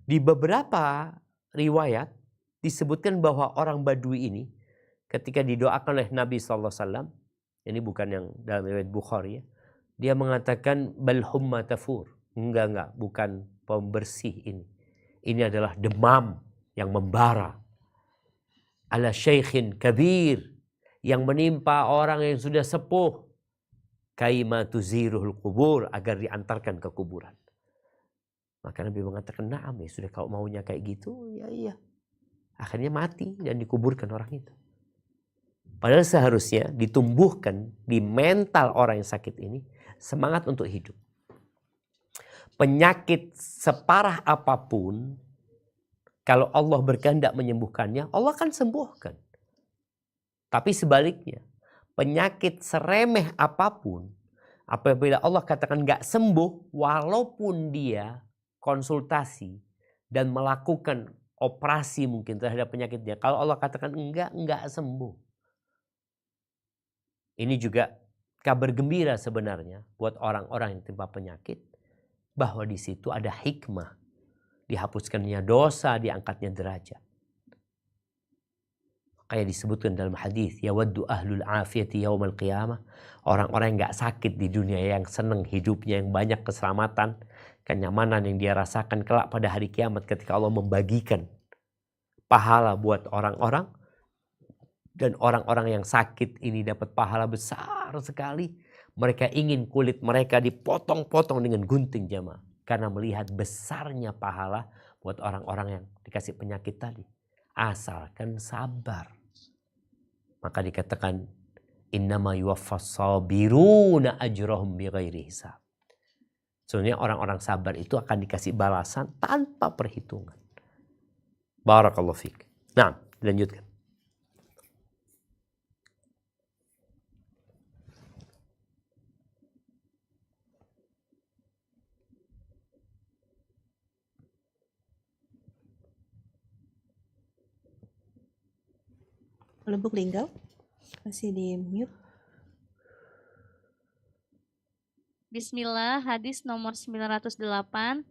Di beberapa riwayat disebutkan bahwa orang Badui ini ketika didoakan oleh Nabi SAW, ini bukan yang dalam riwayat Bukhari ya, dia mengatakan bal humma tafur. Enggak, bukan pembersih ini. Ini adalah demam yang membara. Ala syaikhin kabir, yang menimpa orang yang sudah sepuh, kaima tuziruhul kubur, agar diantarkan ke kuburan. Maka Nabi mengatakan, na'am ya sudah, kalau maunya kayak gitu, ya iya. Akhirnya mati dan dikuburkan orang itu. Padahal seharusnya ditumbuhkan di mental orang yang sakit ini semangat untuk hidup. Penyakit separah apapun, kalau Allah berkehendak menyembuhkannya, Allah akan sembuhkan. Tapi sebaliknya, penyakit seremeh apapun, apabila Allah katakan gak sembuh, walaupun dia konsultasi dan melakukan operasi mungkin terhadap penyakitnya, kalau Allah katakan enggak sembuh. Ini juga kabar gembira sebenarnya buat orang-orang yang tertimpa penyakit, bahwa di situ ada hikmah, dihapuskannya dosa, diangkatnya derajat. Kayak disebutkan dalam hadis, yawaddu ahlul afiyati yaumal qiyamah, orang-orang yang gak sakit di dunia, yang senang hidupnya, yang banyak keselamatan, kenyamanan yang dia rasakan kelak pada hari kiamat ketika Allah membagikan pahala buat orang-orang, dan orang-orang yang sakit ini dapat pahala besar sekali. Mereka ingin kulit mereka dipotong-potong dengan gunting jamaah, karena melihat besarnya pahala buat orang-orang yang dikasih penyakit tadi. Asalkan sabar. Maka dikatakan innama yuwaffas sabiruna ajrahum bighairi hisab. Sebenarnya orang-orang sabar itu akan dikasih balasan tanpa perhitungan. Barakallahu fiik. Nah, lanjutkan. Lubuk Linggau masih di mute. Bismillah, hadis nomor 908.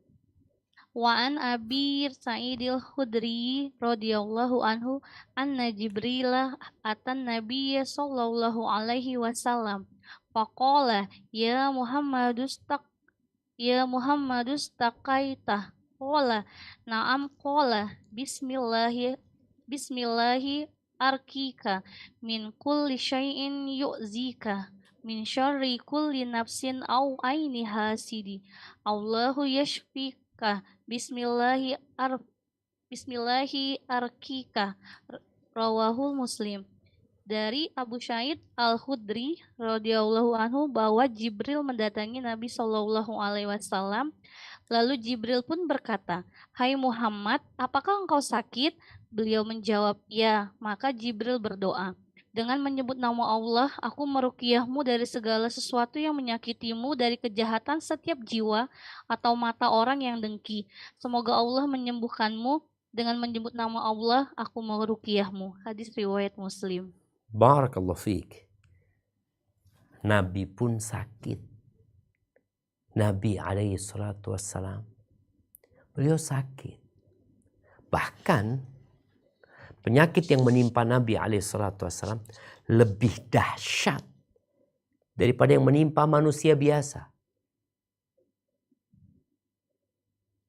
Wa an Abi Sa'idil Khudri radhiyallahu anhu anna Jibril atan Nabiy sallallahu alaihi wasallam faqala ya Muhammadus taqaita qala na'am qala bismillahi arkika min kulli syai'in yu'zika min syarri kulli nafsin au aini hasidi Allahu yashfika Bismillahi arkika rawahul Muslim. Dari Abu Sa'id Al-Khudri radhiyallahu anhu bahwa Jibril mendatangi Nabi Shallallahu alaihi wasallam. Lalu Jibril pun berkata, "Hai Muhammad, apakah engkau sakit?" Beliau menjawab, "Ya." Maka Jibril berdoa, "Dengan menyebut nama Allah, aku meruqyahmu dari segala sesuatu yang menyakitimu, dari kejahatan setiap jiwa atau mata orang yang dengki. Semoga Allah menyembuhkanmu. Dengan menyebut nama Allah, aku meruqyahmu." Hadis riwayat Muslim. Barakallahu fiik. Nabi pun sakit. Nabi alaihi salatu wassalam, beliau sakit. Bahkan penyakit yang menimpa Nabi alaihi salatu wassalam lebih dahsyat daripada yang menimpa manusia biasa.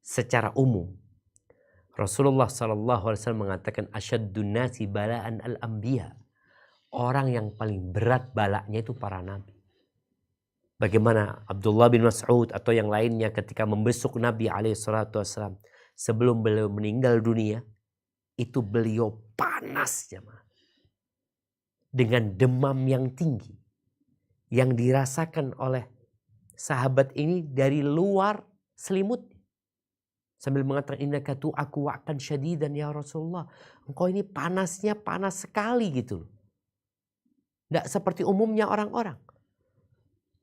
Secara umum, Rasulullah sallallahu alaihi wasallam mengatakan asyaddun nasi bala'an al-anbiya. Orang yang paling berat balaknya itu para nabi. Bagaimana Abdullah bin Mas'ud atau yang lainnya ketika membesuk Nabi alaihi salatu wassalam sebelum beliau meninggal dunia, itu beliau panas jemaah. Dengan demam yang tinggi yang dirasakan oleh sahabat ini dari luar selimut. Sambil mengatakan, innaka tu'aku wa'kan syadidan ya Rasulullah. Engkau ini panasnya panas sekali gitu loh. Tidak seperti umumnya orang-orang.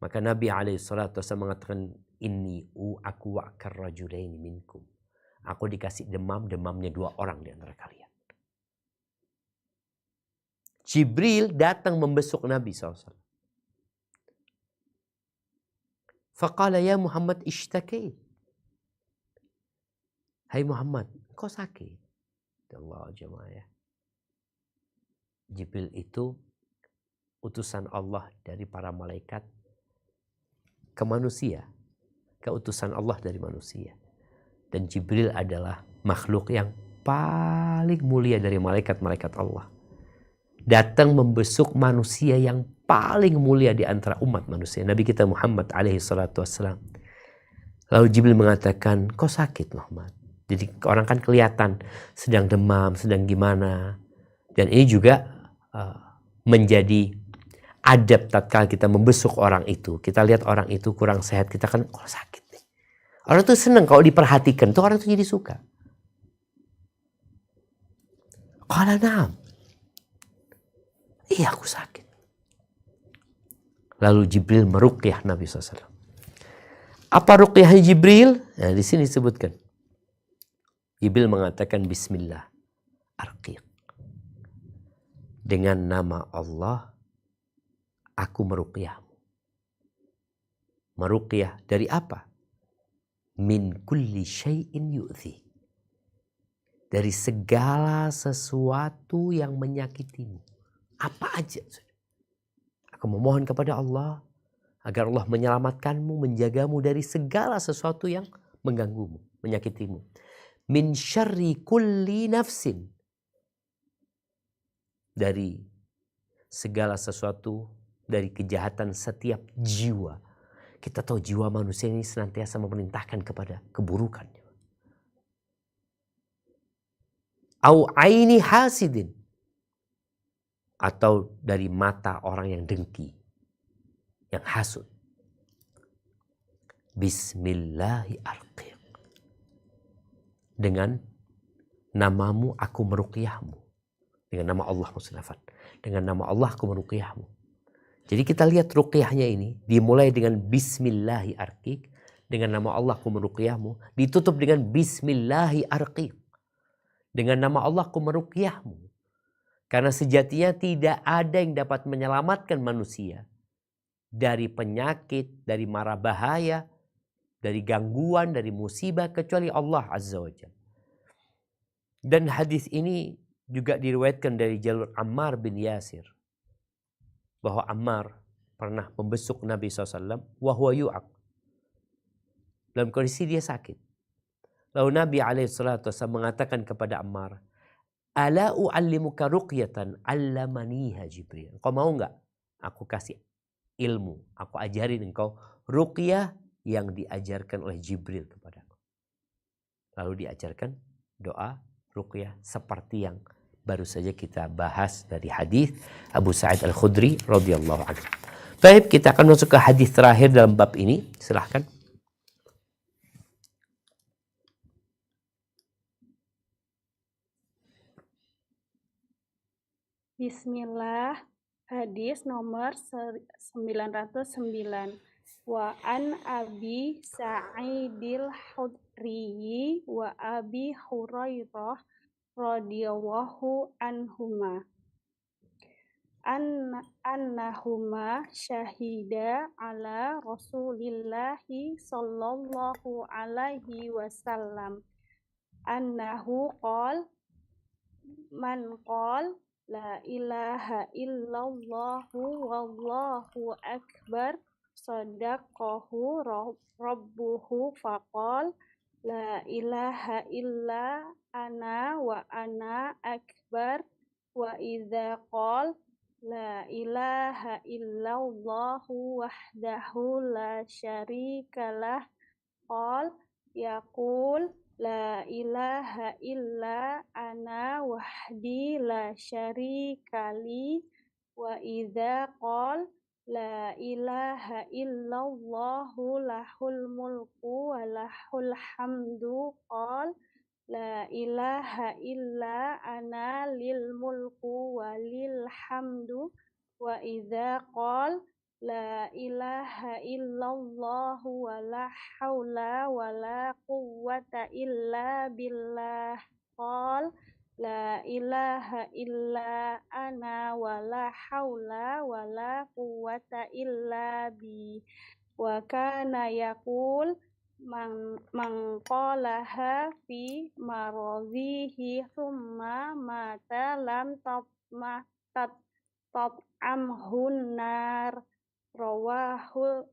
Maka Nabi SAW mengatakan, inni aku wa'kar rajulaini minkum. Aku dikasih demamnya 2 orang di antara kalian. Jibril datang membesuk Nabi SAW. Faqala ya Muhammad ishtaki. Hai Muhammad, engkau sakit. Allah jemaah ya. Jibril itu utusan Allah dari para malaikat ke manusia. Keutusan Allah dari manusia. Dan Jibril adalah makhluk yang paling mulia dari malaikat-malaikat Allah. Datang membesuk manusia yang paling mulia di antara umat manusia. Nabi kita Muhammad alaihi salatu wassalam. Lalu Jibril mengatakan, kau sakit Muhammad. Jadi orang kan kelihatan sedang demam, sedang gimana. Dan ini juga menjadi adab tatkala kita membesuk orang itu. Kita lihat orang itu kurang sehat, kita kan kok sakit nih. Orang tuh senang kalau diperhatikan, tuh orang tuh jadi suka. Qala na'am. Iya aku sakit. Lalu Jibril meruqyah Nabi SAW. Apa ruqyah Jibril? Nah, di sini disebutkan. Jibril mengatakan bismillah arqiq. Dengan nama Allah aku meruqyahmu. Meruqyah dari apa? Min kulli syai'in yu'zi. Dari segala sesuatu yang menyakitimu. Apa aja. Aku memohon kepada Allah agar Allah menyelamatkanmu, menjagamu dari segala sesuatu yang mengganggumu, menyakitimu. Min syarri kulli nafsin. Dari segala sesuatu, dari kejahatan setiap jiwa. Kita tahu jiwa manusia ini senantiasa memerintahkan kepada keburukan. Au aini hasidin. Atau dari mata orang yang dengki. Yang hasud. Bismillahi arqiq. Dengan namamu aku meruqyahmu. Dengan nama Allah musnafat. Dengan nama Allah aku meruqyahmu. Jadi kita lihat ruqyahnya ini dimulai dengan bismillahi arqiq. Dengan nama Allah aku meruqyahmu. Ditutup dengan bismillahi arqiq. Dengan nama Allah aku meruqyahmu. Karena sejatinya tidak ada yang dapat menyelamatkan manusia dari penyakit, dari mara bahaya, dari gangguan, dari musibah kecuali Allah Azza wa Jalla. Dan hadis ini juga diriwayatkan dari jalur Ammar bin Yasir, bahwa Ammar pernah membesuk Nabi SAW wa huwa yu'aq, dalam kondisi dia sakit. Lalu Nabi SAW mengatakan kepada Ammar, ala u'allimuka ruqyatan allamaniha Jibril. Engkau mau enggak aku kasih ilmu, aku ajarin engkau ruqyah yang diajarkan oleh Jibril kepadaku. Lalu diajarkan doa ruqyah seperti yang baru saja kita bahas dari hadis Abu Sa'id Al-Khudri radhiyallahu anhu. Baik, kita akan masuk ke hadis terakhir dalam bab ini. Silahkan. Bismillah, hadis nomor 909. Wa an Abi Sa'idil Khudri wa Abi Hurairah radhiyallahu anhuma annahuma syahida ala Rasulillahi sallallahu alaihi wasallam annahu qala man qala la ilaha illallahu wallahu akbar sadaqahu rabbuhu faqal la ilaha illa ana wa ana akbar wa idza qal la ilaha illallahu wahdahu la syarikalah qal yaqul la ilaha illa ana wahdi la syarikali wa idza qal la ilaha illallahu lahul mulku wa lahul hamdu qal la ilaha illa ana lil mulku wa lil hamdu wa idza qal la ilaha illallah wa la haula wa la quwwata illa billah qal la ilaha illa ana wa la haula wa la quwwata illa bi wa kana yaqul man qalaha fi maradhihi thumma mata lam tat'amhun nar rawahul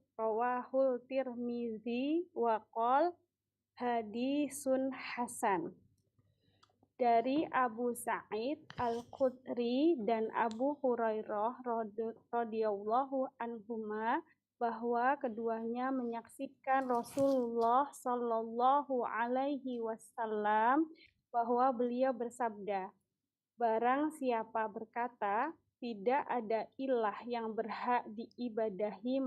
Tirmizi wa qol hadisun hasan. Dari Abu Sa'id Al-Khudri dan Abu Hurairah radhiyallahu anhuma bahwa keduanya menyaksikan Rasulullah Shallallahu alaihi wasallam bahwa beliau bersabda, barang siapa berkata tidak ada ilah yang berhak diibadahi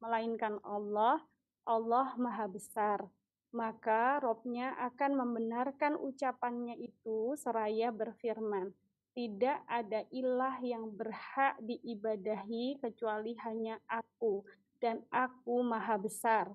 melainkan Allah, Allah Maha Besar. Maka Robnya akan membenarkan ucapannya itu seraya berfirman, tidak ada ilah yang berhak diibadahi kecuali hanya Aku, dan Aku Maha Besar.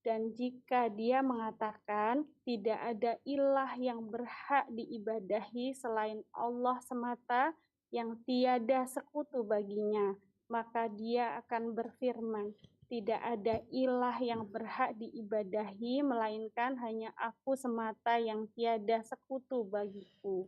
Dan jika dia mengatakan tidak ada ilah yang berhak diibadahi selain Allah semata, yang tiada sekutu baginya, maka dia akan berfirman, tidak ada ilah yang berhak diibadahi melainkan hanya Aku semata yang tiada sekutu bagiku.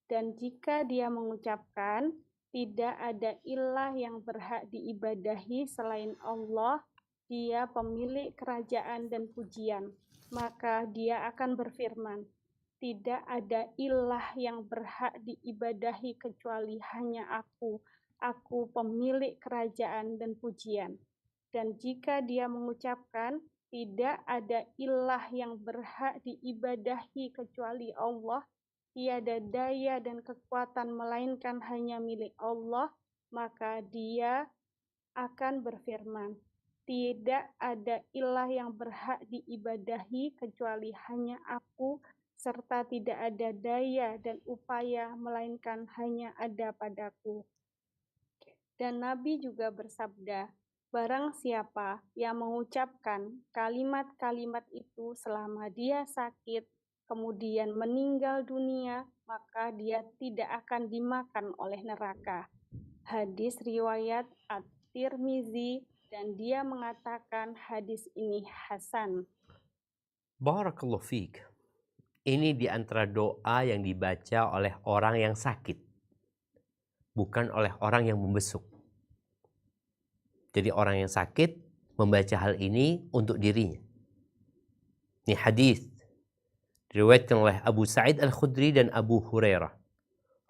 Dan jika dia mengucapkan tidak ada ilah yang berhak diibadahi selain Allah, dia pemilik kerajaan dan pujian, maka dia akan berfirman, tidak ada ilah yang berhak diibadahi kecuali hanya Aku pemilik kerajaan dan pujian. Dan jika dia mengucapkan tidak ada ilah yang berhak diibadahi kecuali Allah, tiada daya dan kekuatan melainkan hanya milik Allah, maka dia akan berfirman, tidak ada ilah yang berhak diibadahi kecuali hanya Aku, serta tidak ada daya dan upaya melainkan hanya ada padaku. Dan Nabi juga bersabda, barang siapa yang mengucapkan kalimat-kalimat itu selama dia sakit, kemudian meninggal dunia, maka dia tidak akan dimakan oleh neraka. Hadis riwayat Tirmizi, dan dia mengatakan hadis ini hasan. Barakallahu fiik. Ini di antara doa yang dibaca oleh orang yang sakit, bukan oleh orang yang membesuk. Jadi orang yang sakit membaca hal ini untuk dirinya. Ini hadis diriwayatkan oleh Abu Sa'id Al-Khudri dan Abu Hurairah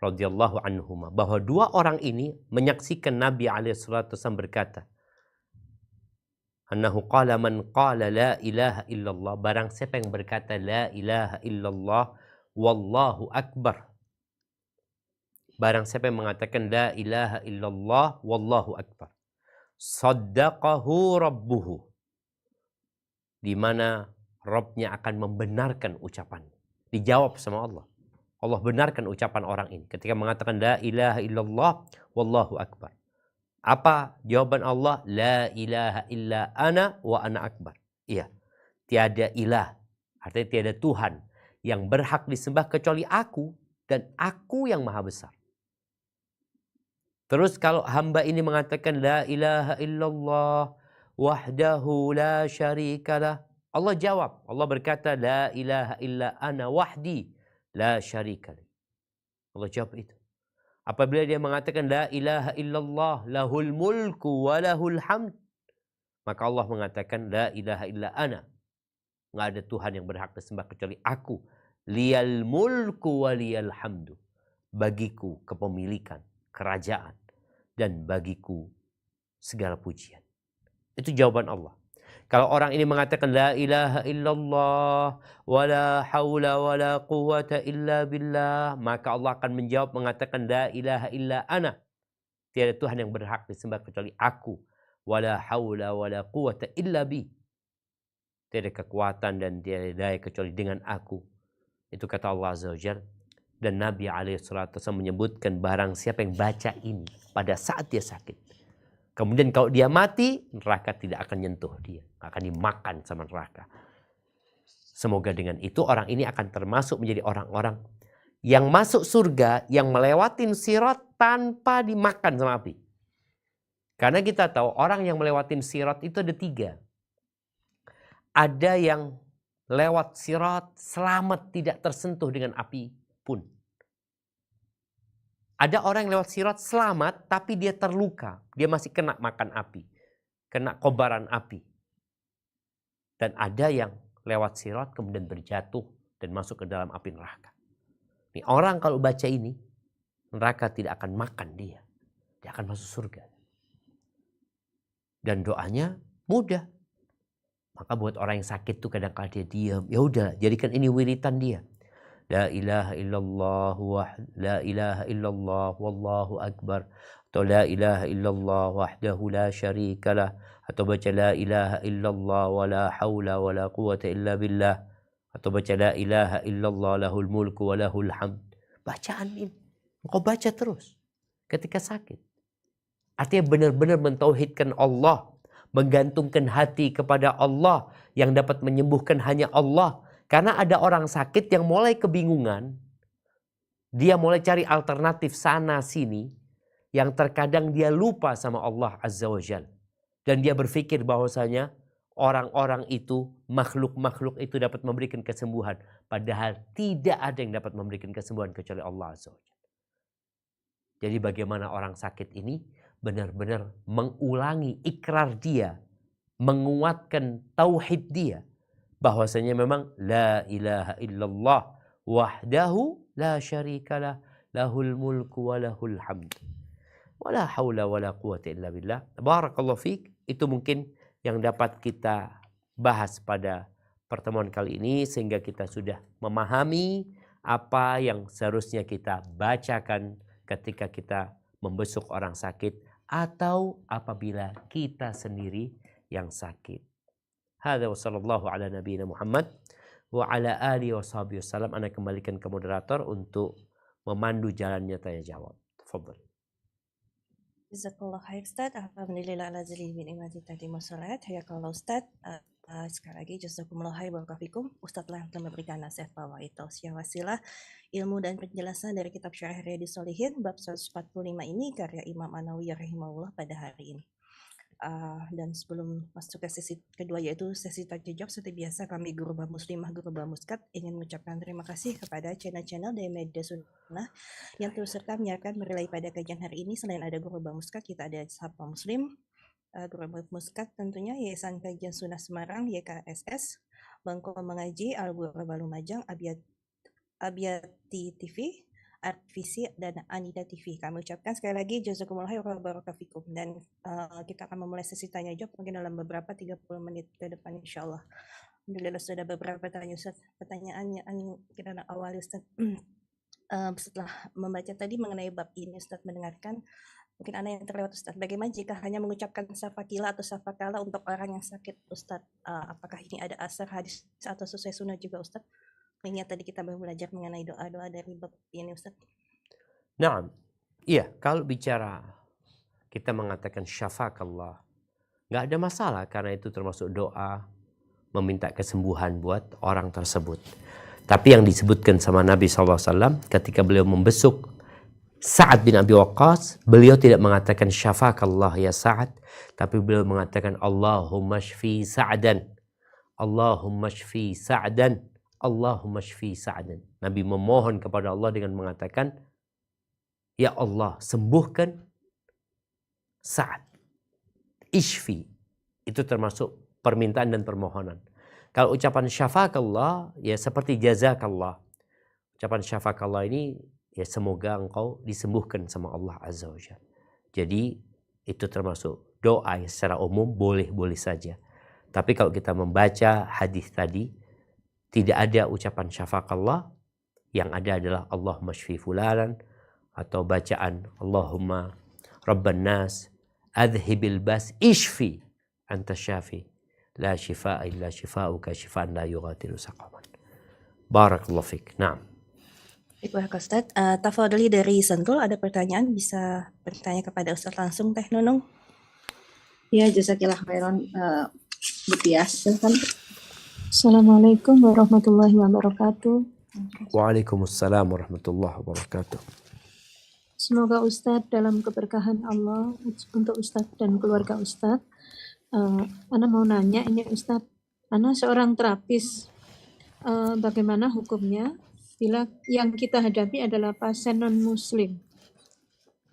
radhiyallahu anhuma, bahwa dua orang ini menyaksikan Nabi SAW berkata, annahu qala man qala la ilaha illallah, barang siapa yang berkata la ilaha illallah wallahu akbar, barang siapa yang mengatakan la ilaha illallah wallahu akbar, saddaqahu rabbuhu, di mana Rabbnya akan membenarkan ucapannya. Dijawab sama Allah. Allah benarkan ucapan orang ini ketika mengatakan la ilaha illallah wallahu akbar. Apa jawaban Allah? La ilaha illa ana wa ana akbar. Iya, tiada ilah, artinya tiada Tuhan yang berhak disembah kecuali aku, dan aku yang maha besar. Terus kalau hamba ini mengatakan la ilaha illallah wahdahu la syarikalah, Allah jawab, Allah berkata la ilaha illa ana wahdi la syarikalah. Allah jawab itu. Apabila dia mengatakan la ilaha illallah lahul mulku wa lahul hamd, maka Allah mengatakan la ilaha illa ana, nggak ada Tuhan yang berhak disembah kecuali aku, liyal mulku wa liyal hamdu, bagiku kepemilikan, kerajaan, dan bagiku segala pujian. Itu jawaban Allah. Kalau orang ini mengatakan la ilaha illallah wala haula wala quwata illa billah, maka Allah akan menjawab mengatakan la ilaha illa ana, tiada Tuhan yang berhak disembah kecuali aku, wala haula wala quwata illa bi, tiada kekuatan dan tiada daya kecuali dengan aku. Itu kata Allah Azza wa Jalla. Dan Nabi SAW menyebutkan barang siapa yang baca ini pada saat dia sakit, kemudian kalau dia mati, neraka tidak akan nyentuh dia, akan dimakan sama neraka. Semoga dengan itu orang ini akan termasuk menjadi orang-orang yang masuk surga, yang melewatin sirat tanpa dimakan sama api. Karena kita tahu orang yang melewatin sirat itu ada 3. Ada yang lewat sirat selamat, tidak tersentuh dengan api pun. Ada orang yang lewat sirat selamat, tapi dia terluka. Dia masih kena makan api, kena kobaran api. Dan ada yang lewat sirat kemudian berjatuh dan masuk ke dalam api neraka. Ini orang kalau baca ini, neraka tidak akan makan dia. Dia akan masuk surga. Dan doanya mudah. Maka buat orang yang sakit tuh kadang-kadang dia diam. Ya udah, jadikan ini wiritan dia. La ilaha illallah la ilaha illallah wallahu akbar, atau la ilaha illallah wahdahu la syarikalah, atau baca la ilaha illallah wala haula wala quwata illa billah, atau baca la ilaha illallah lahul mulku wa lahul hamd. Bacaan ini kau baca terus ketika sakit. Artinya benar-benar mentauhidkan Allah, menggantungkan hati kepada Allah, yang dapat menyembuhkan hanya Allah. Karena ada orang sakit yang mulai kebingungan, dia mulai cari alternatif sana sini, yang terkadang dia lupa sama Allah Azza wa Jalla. Dan dia berpikir bahwasanya orang-orang itu, makhluk-makhluk itu dapat memberikan kesembuhan. Padahal tidak ada yang dapat memberikan kesembuhan kecuali Allah Azza wa Jalla. Jadi bagaimana orang sakit ini benar-benar mengulangi ikrar dia, menguatkan tauhid dia, bahwasanya memang la ilaha illallah wahdahu la syarikalah lahul mulku wa lahul hamd wala haula wala quwata illa billah. Barakallahu fiik. Itu mungkin yang dapat kita bahas pada pertemuan kali ini, sehingga kita sudah memahami apa yang seharusnya kita bacakan ketika kita membesuk orang sakit atau apabila kita sendiri yang sakit. Hadza wa sallallahu ala nabiyina Muhammad wa ala alihi wa sahbihi wasallam. Ana kembalikan ke moderator untuk memandu jalannya tanya jawab. Tafadhal. Jazakallah khair Ustaz. Alhamdulillah ala zalihi min imati tadi masalat. Hayakallah Ustaz. Sekali lagi jazakumullah khair barakallahu. Ustaz telah memberikan nasihat fawaid tausiah wasilah ilmu dan penjelasan dari kitab Syarah Riyadhus Shalihin bab 145 ini karya Imam An-Nawawi rahimahullah pada hari ini. Dan sebelum masuk ke sesi kedua yaitu sesi tanya jawab, seperti biasa kami Guru Bah Muslimah, Guru Bah Muskat ingin mengucapkan terima kasih kepada channel-channel dari Media Sunnah yang terus serta menyiarkan relay pada kajian hari ini. Selain ada Guru Bah Muskat, kita ada Sapa Muslim, Guru Bah Muskat tentunya, Yayasan Kajian Sunnah Semarang YKSS, Bangko Mengaji, Al-Ghuraba Lumajang, Abiyati TV, Artvisi, dan Anida TV. Kami ucapkan sekali lagi jazakumullah khairan wa barakallahu fikum. Dan kita akan memulai sesi tanya jawab mungkin dalam beberapa 30 menit ke depan insyaallah. Alhamdulillah sudah beberapa pertanyaan yang kita awali Ustaz. Setelah membaca tadi mengenai bab ini Ustaz mendengarkan, mungkin ada yang terlewat Ustaz. Bagaimana jika hanya mengucapkan safakila atau safakala untuk orang yang sakit Ustaz? Apakah ini ada asar hadis atau sesuai sunnah juga Ustaz? Mengingat tadi kita baru belajar mengenai doa-doa dari bab ini Ustaz. Nah, iya, kalau bicara kita mengatakan syafakallah, nggak ada masalah karena itu termasuk doa meminta kesembuhan buat orang tersebut. Tapi yang disebutkan sama Nabi SAW ketika beliau membesuk Sa'ad bin Abi Waqqas, beliau tidak mengatakan syafakallah ya Sa'ad, tapi beliau mengatakan Allahumma shfi Sa'dan, Allahumma shfi Sa'dan, Allahumma shfi Sa'dan. Nabi memohon kepada Allah dengan mengatakan, ya Allah sembuhkan Sa'ad. Ishfi. Itu termasuk permintaan dan permohonan. Kalau ucapan syafakallah, ya seperti jazakallah. Ucapan syafakallah ini, ya semoga engkau disembuhkan sama Allah Azza wa Jalla. Jadi itu termasuk doa yang secara umum boleh-boleh saja. Tapi kalau kita membaca hadis tadi, tidak ada ucapan syafakallah, yang ada adalah Allahumma shfi fulanan, atau bacaan Allahumma rabban nas adhibil bas ishfi anta syafi la shifaa illa shifauka shifaan la yughadiru saqaman. Barakallahu fik. Naam. Baik Ustaz, Tafadhali dari Sentul ada pertanyaan, bisa bertanya kepada Ustaz langsung Teh Nunung. Ya, jazakillah khairan Bu Tias. Silakan. Assalamualaikum warahmatullahi wabarakatuh. Waalaikumsalam warahmatullahi wabarakatuh. Semoga Ustadz dalam keberkahan Allah untuk Ustadz dan keluarga Ustadz. Ana mau nanya ini Ustadz, Ana seorang terapis, bagaimana hukumnya bila yang kita hadapi adalah pasien non-muslim?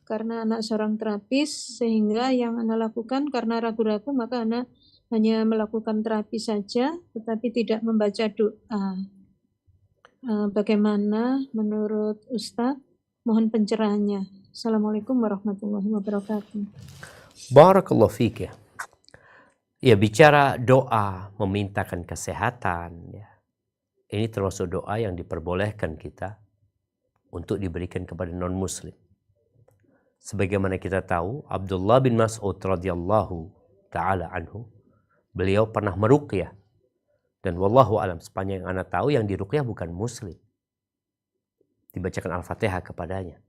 Karena anak seorang terapis, sehingga yang Ana lakukan karena ragu-ragu, maka Ana hanya melakukan terapi saja, tetapi tidak membaca doa. Bagaimana menurut Ustadz? Mohon pencerahannya. Assalamualaikum warahmatullahi wabarakatuh. Barakallahu fiik ya. Ya, bicara doa memintakan kesehatan, ya. Ini termasuk doa yang diperbolehkan kita untuk diberikan kepada non-muslim. Sebagaimana kita tahu, Abdullah bin Mas'ud radhiyallahu ta'ala anhu, beliau pernah meruqyah. Dan wallahu alam, sepanjang yang ana tahu yang diruqyah bukan muslim. Dibacakan Al-Fatihah kepadanya.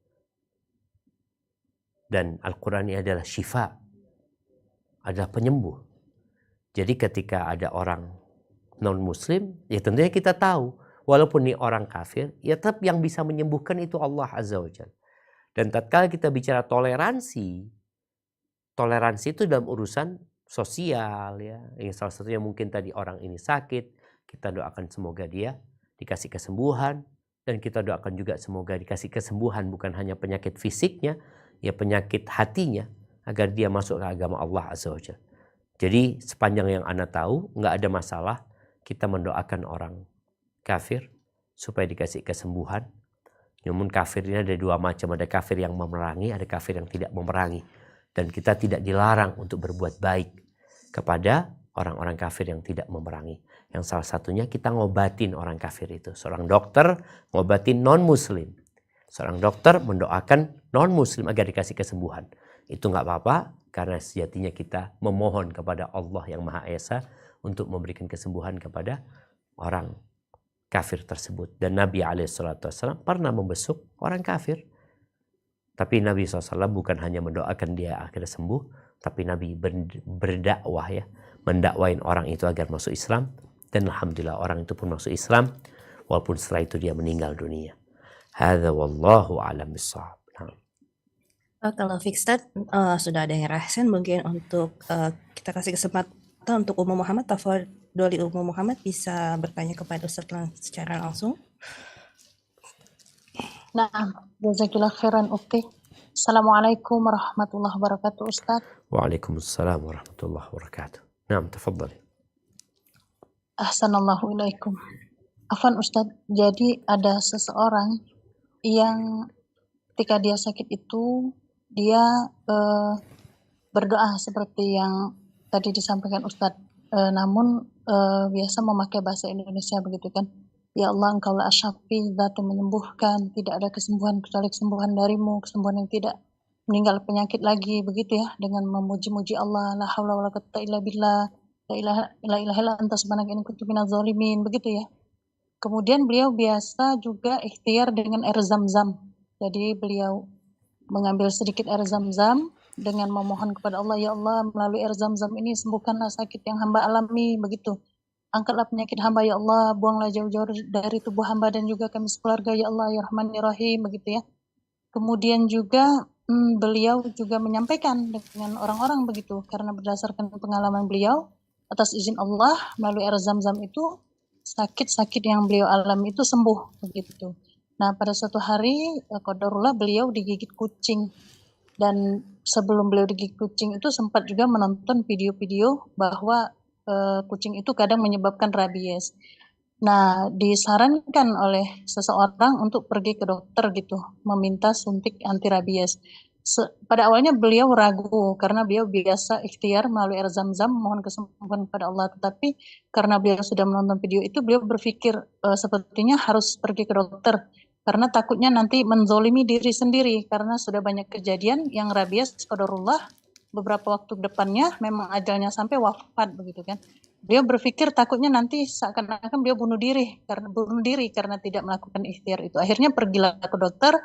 Dan Al-Quran ini adalah syifa, adalah penyembuh. Jadi ketika ada orang non-muslim, ya tentunya kita tahu, walaupun ini orang kafir, ya tetap yang bisa menyembuhkan itu Allah Azza wa Jalla. Dan tatkala kita bicara toleransi itu dalam urusan sosial, ya. Yang salah satunya mungkin tadi orang ini sakit, kita doakan semoga dia dikasih kesembuhan. Dan kita doakan juga semoga dikasih kesembuhan bukan hanya penyakit fisiknya, ya penyakit hatinya, agar dia masuk ke agama Allah Azza wa Jalla. Jadi sepanjang yang ana tahu, nggak ada masalah kita mendoakan orang kafir supaya dikasih kesembuhan. Namun kafir ini ada dua macam, ada kafir yang memerangi, ada kafir yang tidak memerangi. Dan kita tidak dilarang untuk berbuat baik kepada orang-orang kafir yang tidak memerangi. Yang salah satunya kita ngobatin orang kafir itu. Seorang dokter ngobatin non-muslim. Seorang dokter mendoakan non-muslim agar dikasih kesembuhan. Itu nggak apa-apa, karena sejatinya kita memohon kepada Allah yang Maha Esa untuk memberikan kesembuhan kepada orang kafir tersebut. Dan Nabi SAW pernah membesuk orang kafir. Tapi Nabi SAW bukan hanya mendoakan dia akhirnya sembuh, tapi Nabi berdakwah, ya, mendakwain orang itu agar masuk Islam. Dan alhamdulillah orang itu pun masuk Islam, walaupun setelah itu dia meninggal dunia. Hadza wallahu a'lam bissawab. Kalau Fikstad sudah ada yang rasen, mungkin untuk kita kasih kesempatan untuk Ummu Muhammad, Tafadholi Ummu Muhammad bisa bertanya kepada Ustadz secara langsung. Nah, jazakillah khairan ukti. Assalamualaikum warahmatullahi wabarakatuh, Ustadz. Waalaikumsalam warahmatullahi wabarakatuh. Naam, tafadhali. Ahsanallahu ilaikum. Afwan Ustadz, jadi ada seseorang yang ketika dia sakit itu, dia berdoa seperti yang tadi disampaikan Ustadz, namun biasa memakai bahasa Indonesia begitu kan. Ya Allah, Engkaulah asyafi, zat yang menyembuhkan, tidak ada kesembuhan kecuali kesembuhan darimu, kesembuhan yang tidak meninggal penyakit lagi, begitu ya, dengan memuji-muji Allah, la haula wala quwwata illa billah, la ilaha illa anta subhanaka inni kuntu minadz zalimin, begitu ya. Kemudian beliau biasa juga ikhtiar dengan air zam-zam. Jadi beliau mengambil sedikit air zam-zam dengan memohon kepada Allah, ya Allah, melalui air zam-zam ini sembuhkanlah sakit yang hamba alami, begitu. Angkatlah penyakit hamba, ya Allah, buanglah jauh-jauh dari tubuh hamba dan juga kami sekeluarga, ya Allah, ya Rahman, ya Rahim, begitu ya. Kemudian juga beliau juga menyampaikan dengan orang-orang begitu, karena berdasarkan pengalaman beliau, atas izin Allah, melalui air zam-zam itu, sakit-sakit yang beliau alami itu sembuh, begitu. Nah, pada suatu hari, qadarullah beliau digigit kucing. Dan sebelum beliau digigit kucing itu sempat juga menonton video-video bahwa kucing itu kadang menyebabkan rabies. Nah, disarankan oleh seseorang untuk pergi ke dokter gitu, meminta suntik anti rabies. Pada awalnya beliau ragu karena beliau biasa ikhtiar melalui air zam-zam mohon kesembuhan kepada Allah. Tetapi karena beliau sudah menonton video itu, beliau berpikir sepertinya harus pergi ke dokter karena takutnya nanti menzolimi diri sendiri karena sudah banyak kejadian yang rabies qadarullah beberapa waktu depannya memang ajalnya sampai wafat begitu kan. Beliau berpikir takutnya nanti seakan-akan beliau bunuh diri karena tidak melakukan ikhtiar itu. Akhirnya pergilah ke dokter,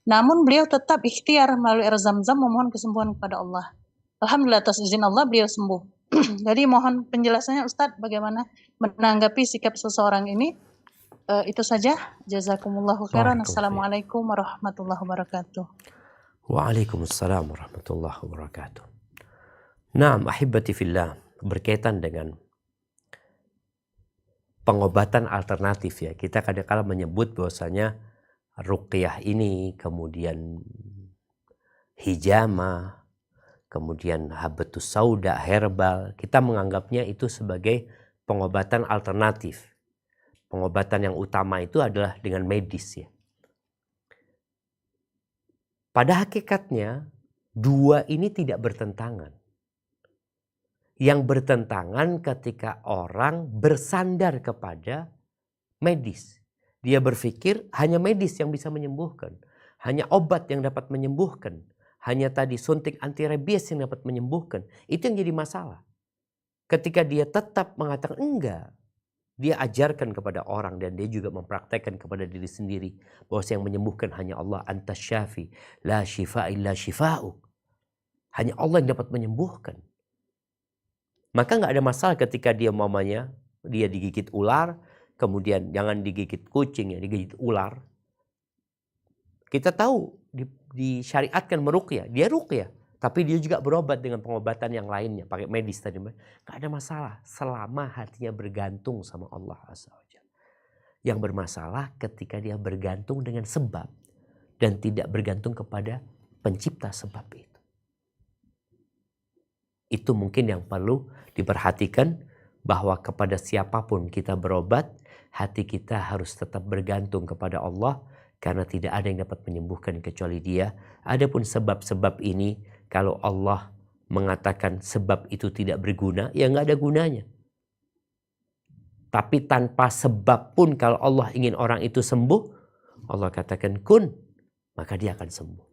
namun beliau tetap ikhtiar melalui air zam-zam memohon kesembuhan kepada Allah. Alhamdulillah atas izin Allah beliau sembuh. Jadi mohon penjelasannya Ustadz bagaimana menanggapi sikap seseorang ini. Itu saja. Jazakumullahu khairan. Assalamualaikum warahmatullahi wabarakatuh. Waalaikumsalam warahmatullahi wabarakatuh. Naam, ahibati fillah, berkaitan dengan pengobatan alternatif ya. Kita kadang-kala menyebut bahwasanya ruqyah ini, kemudian hijama, kemudian habatus sauda, herbal, kita menganggapnya itu sebagai pengobatan alternatif. Pengobatan yang utama itu adalah dengan medis ya. Pada hakikatnya, dua ini tidak bertentangan. Yang bertentangan ketika orang bersandar kepada medis. Dia berpikir hanya medis yang bisa menyembuhkan. Hanya obat yang dapat menyembuhkan. Hanya tadi suntik anti rabies yang dapat menyembuhkan. Itu yang jadi masalah. Ketika dia tetap mengatakan enggak. Dia ajarkan kepada orang dan dia juga mempraktekkan kepada diri sendiri. Bahwa yang menyembuhkan hanya Allah. Anta syafi. La shifa illa shifa'uk. Hanya Allah yang dapat menyembuhkan. Maka nggak ada masalah ketika dia dia digigit ular, kemudian jangan digigit kucing ya, digigit ular. Kita tahu disyariatkan meruqyah, dia ruqyah, tapi dia juga berobat dengan pengobatan yang lainnya, pakai medis tadi. Nggak ada masalah selama hatinya bergantung sama Allah Azza wa Jalla. Yang bermasalah ketika dia bergantung dengan sebab dan tidak bergantung kepada pencipta sebab itu. Itu mungkin yang perlu diperhatikan bahwa kepada siapapun kita berobat, hati kita harus tetap bergantung kepada Allah karena tidak ada yang dapat menyembuhkan kecuali Dia. Adapun sebab-sebab ini, kalau Allah mengatakan sebab itu tidak berguna, ya nggak ada gunanya. Tapi tanpa sebab pun kalau Allah ingin orang itu sembuh, Allah katakan kun, maka dia akan sembuh.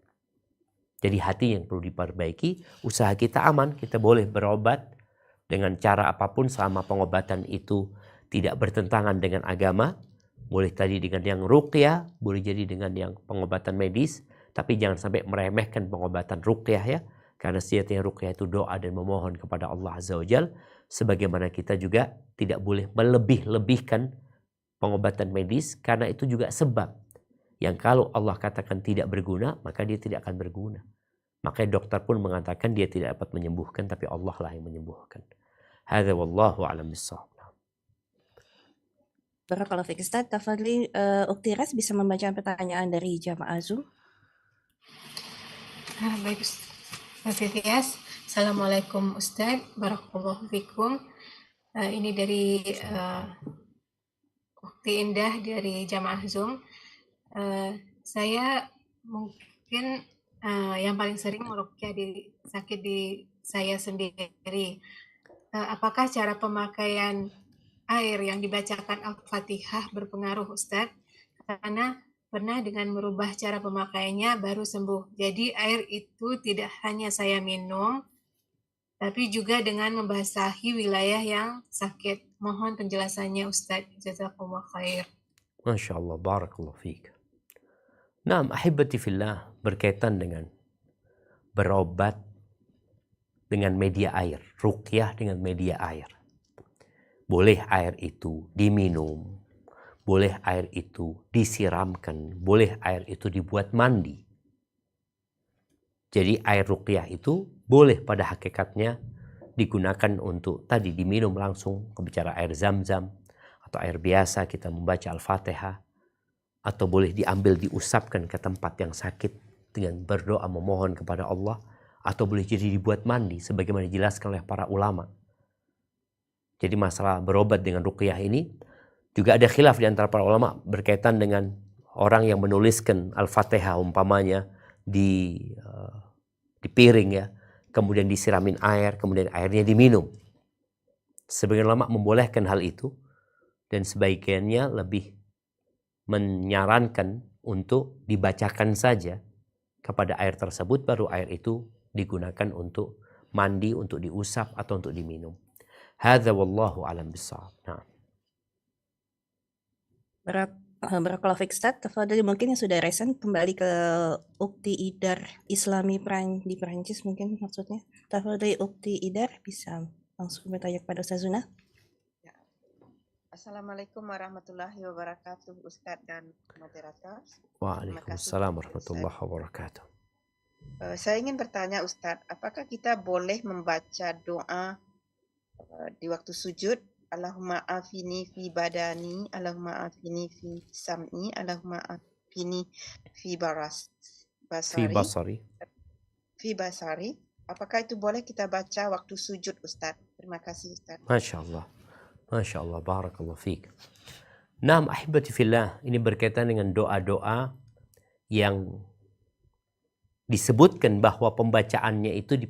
Jadi hati yang perlu diperbaiki, usaha kita aman, kita boleh berobat dengan cara apapun selama pengobatan itu tidak bertentangan dengan agama. Boleh tadi dengan yang ruqyah, boleh jadi dengan yang pengobatan medis, tapi jangan sampai meremehkan pengobatan ruqyah ya. Karena sejatinya ruqyah itu doa dan memohon kepada Allah Azza wa Jalla. Sebagaimana kita juga tidak boleh melebih-lebihkan pengobatan medis, karena itu juga sebab. Yang kalau Allah katakan tidak berguna, maka dia tidak akan berguna. Makanya dokter pun mengatakan dia tidak dapat menyembuhkan, tapi Allah lah yang menyembuhkan. Hadza wallahu a'lam bissawab. Barakallahu fiik Ustaz. Tafadhali Ukti Ras bisa membacakan pertanyaan dari jamaah Zoom. Baik Ustaz Fias. Assalamualaikum Ustaz. Barakallahu fikum. Ini dari Ukti Indah dari jamaah Zoom. Saya mungkin yang paling sering meruqyah sakit di saya sendiri. Apakah cara pemakaian air yang dibacakan Al-Fatihah berpengaruh Ustadz? Karena pernah dengan merubah cara pemakaiannya baru sembuh. Jadi air itu tidak hanya saya minum, tapi juga dengan membasahi wilayah yang sakit. Mohon penjelasannya Ustadz. Jazakumullah khair. Masya Allah, barakallahu fiik. Naam, ahibati fillah, berkaitan dengan berobat dengan media air, ruqyah dengan media air. Boleh air itu diminum, boleh air itu disiramkan, boleh air itu dibuat mandi. Jadi air ruqyah itu boleh pada hakikatnya digunakan untuk tadi diminum langsung, kebicara air zam-zam, atau air biasa kita membaca Al-Fatihah, atau boleh diambil diusapkan ke tempat yang sakit dengan berdoa memohon kepada Allah, atau boleh jadi dibuat mandi sebagaimana dijelaskan oleh para ulama. Jadi masalah berobat dengan ruqyah ini juga ada khilaf di antara para ulama berkaitan dengan orang yang menuliskan Al-Fatihah umpamanya di piring ya, kemudian disiramin air, kemudian airnya diminum. Sebagian ulama membolehkan hal itu dan sebagiannya lebih menyarankan untuk dibacakan saja kepada air tersebut, baru air itu digunakan untuk mandi, untuk diusap atau untuk diminum. Hadza wallahu a'lam bissawab. Nah. Barakallahu fiik Ustaz. Tafadhali mungkin yang sudah recent kembali ke Ukti Idar Islami di Perancis mungkin maksudnya. Tafadhali Ukti Idar bisa langsung bertanya kepada Ustazuna. Assalamualaikum warahmatullahi wabarakatuh Ustadz dan moderator. Waalaikumsalam warahmatullahi wabarakatuh. Saya ingin bertanya Ustadz, apakah kita boleh membaca doa di waktu sujud? Allahumma afini fi badani, Allahumma afini fi sam'i, Allahumma afini fi basari. Apakah itu boleh kita baca waktu sujud Ustadz? Terima kasih Ustadz. Masya Allah. Masya Allah, barakallahu fiik. Naam, ahibati fillah, ini berkaitan dengan doa-doa yang disebutkan bahwa pembacaannya itu di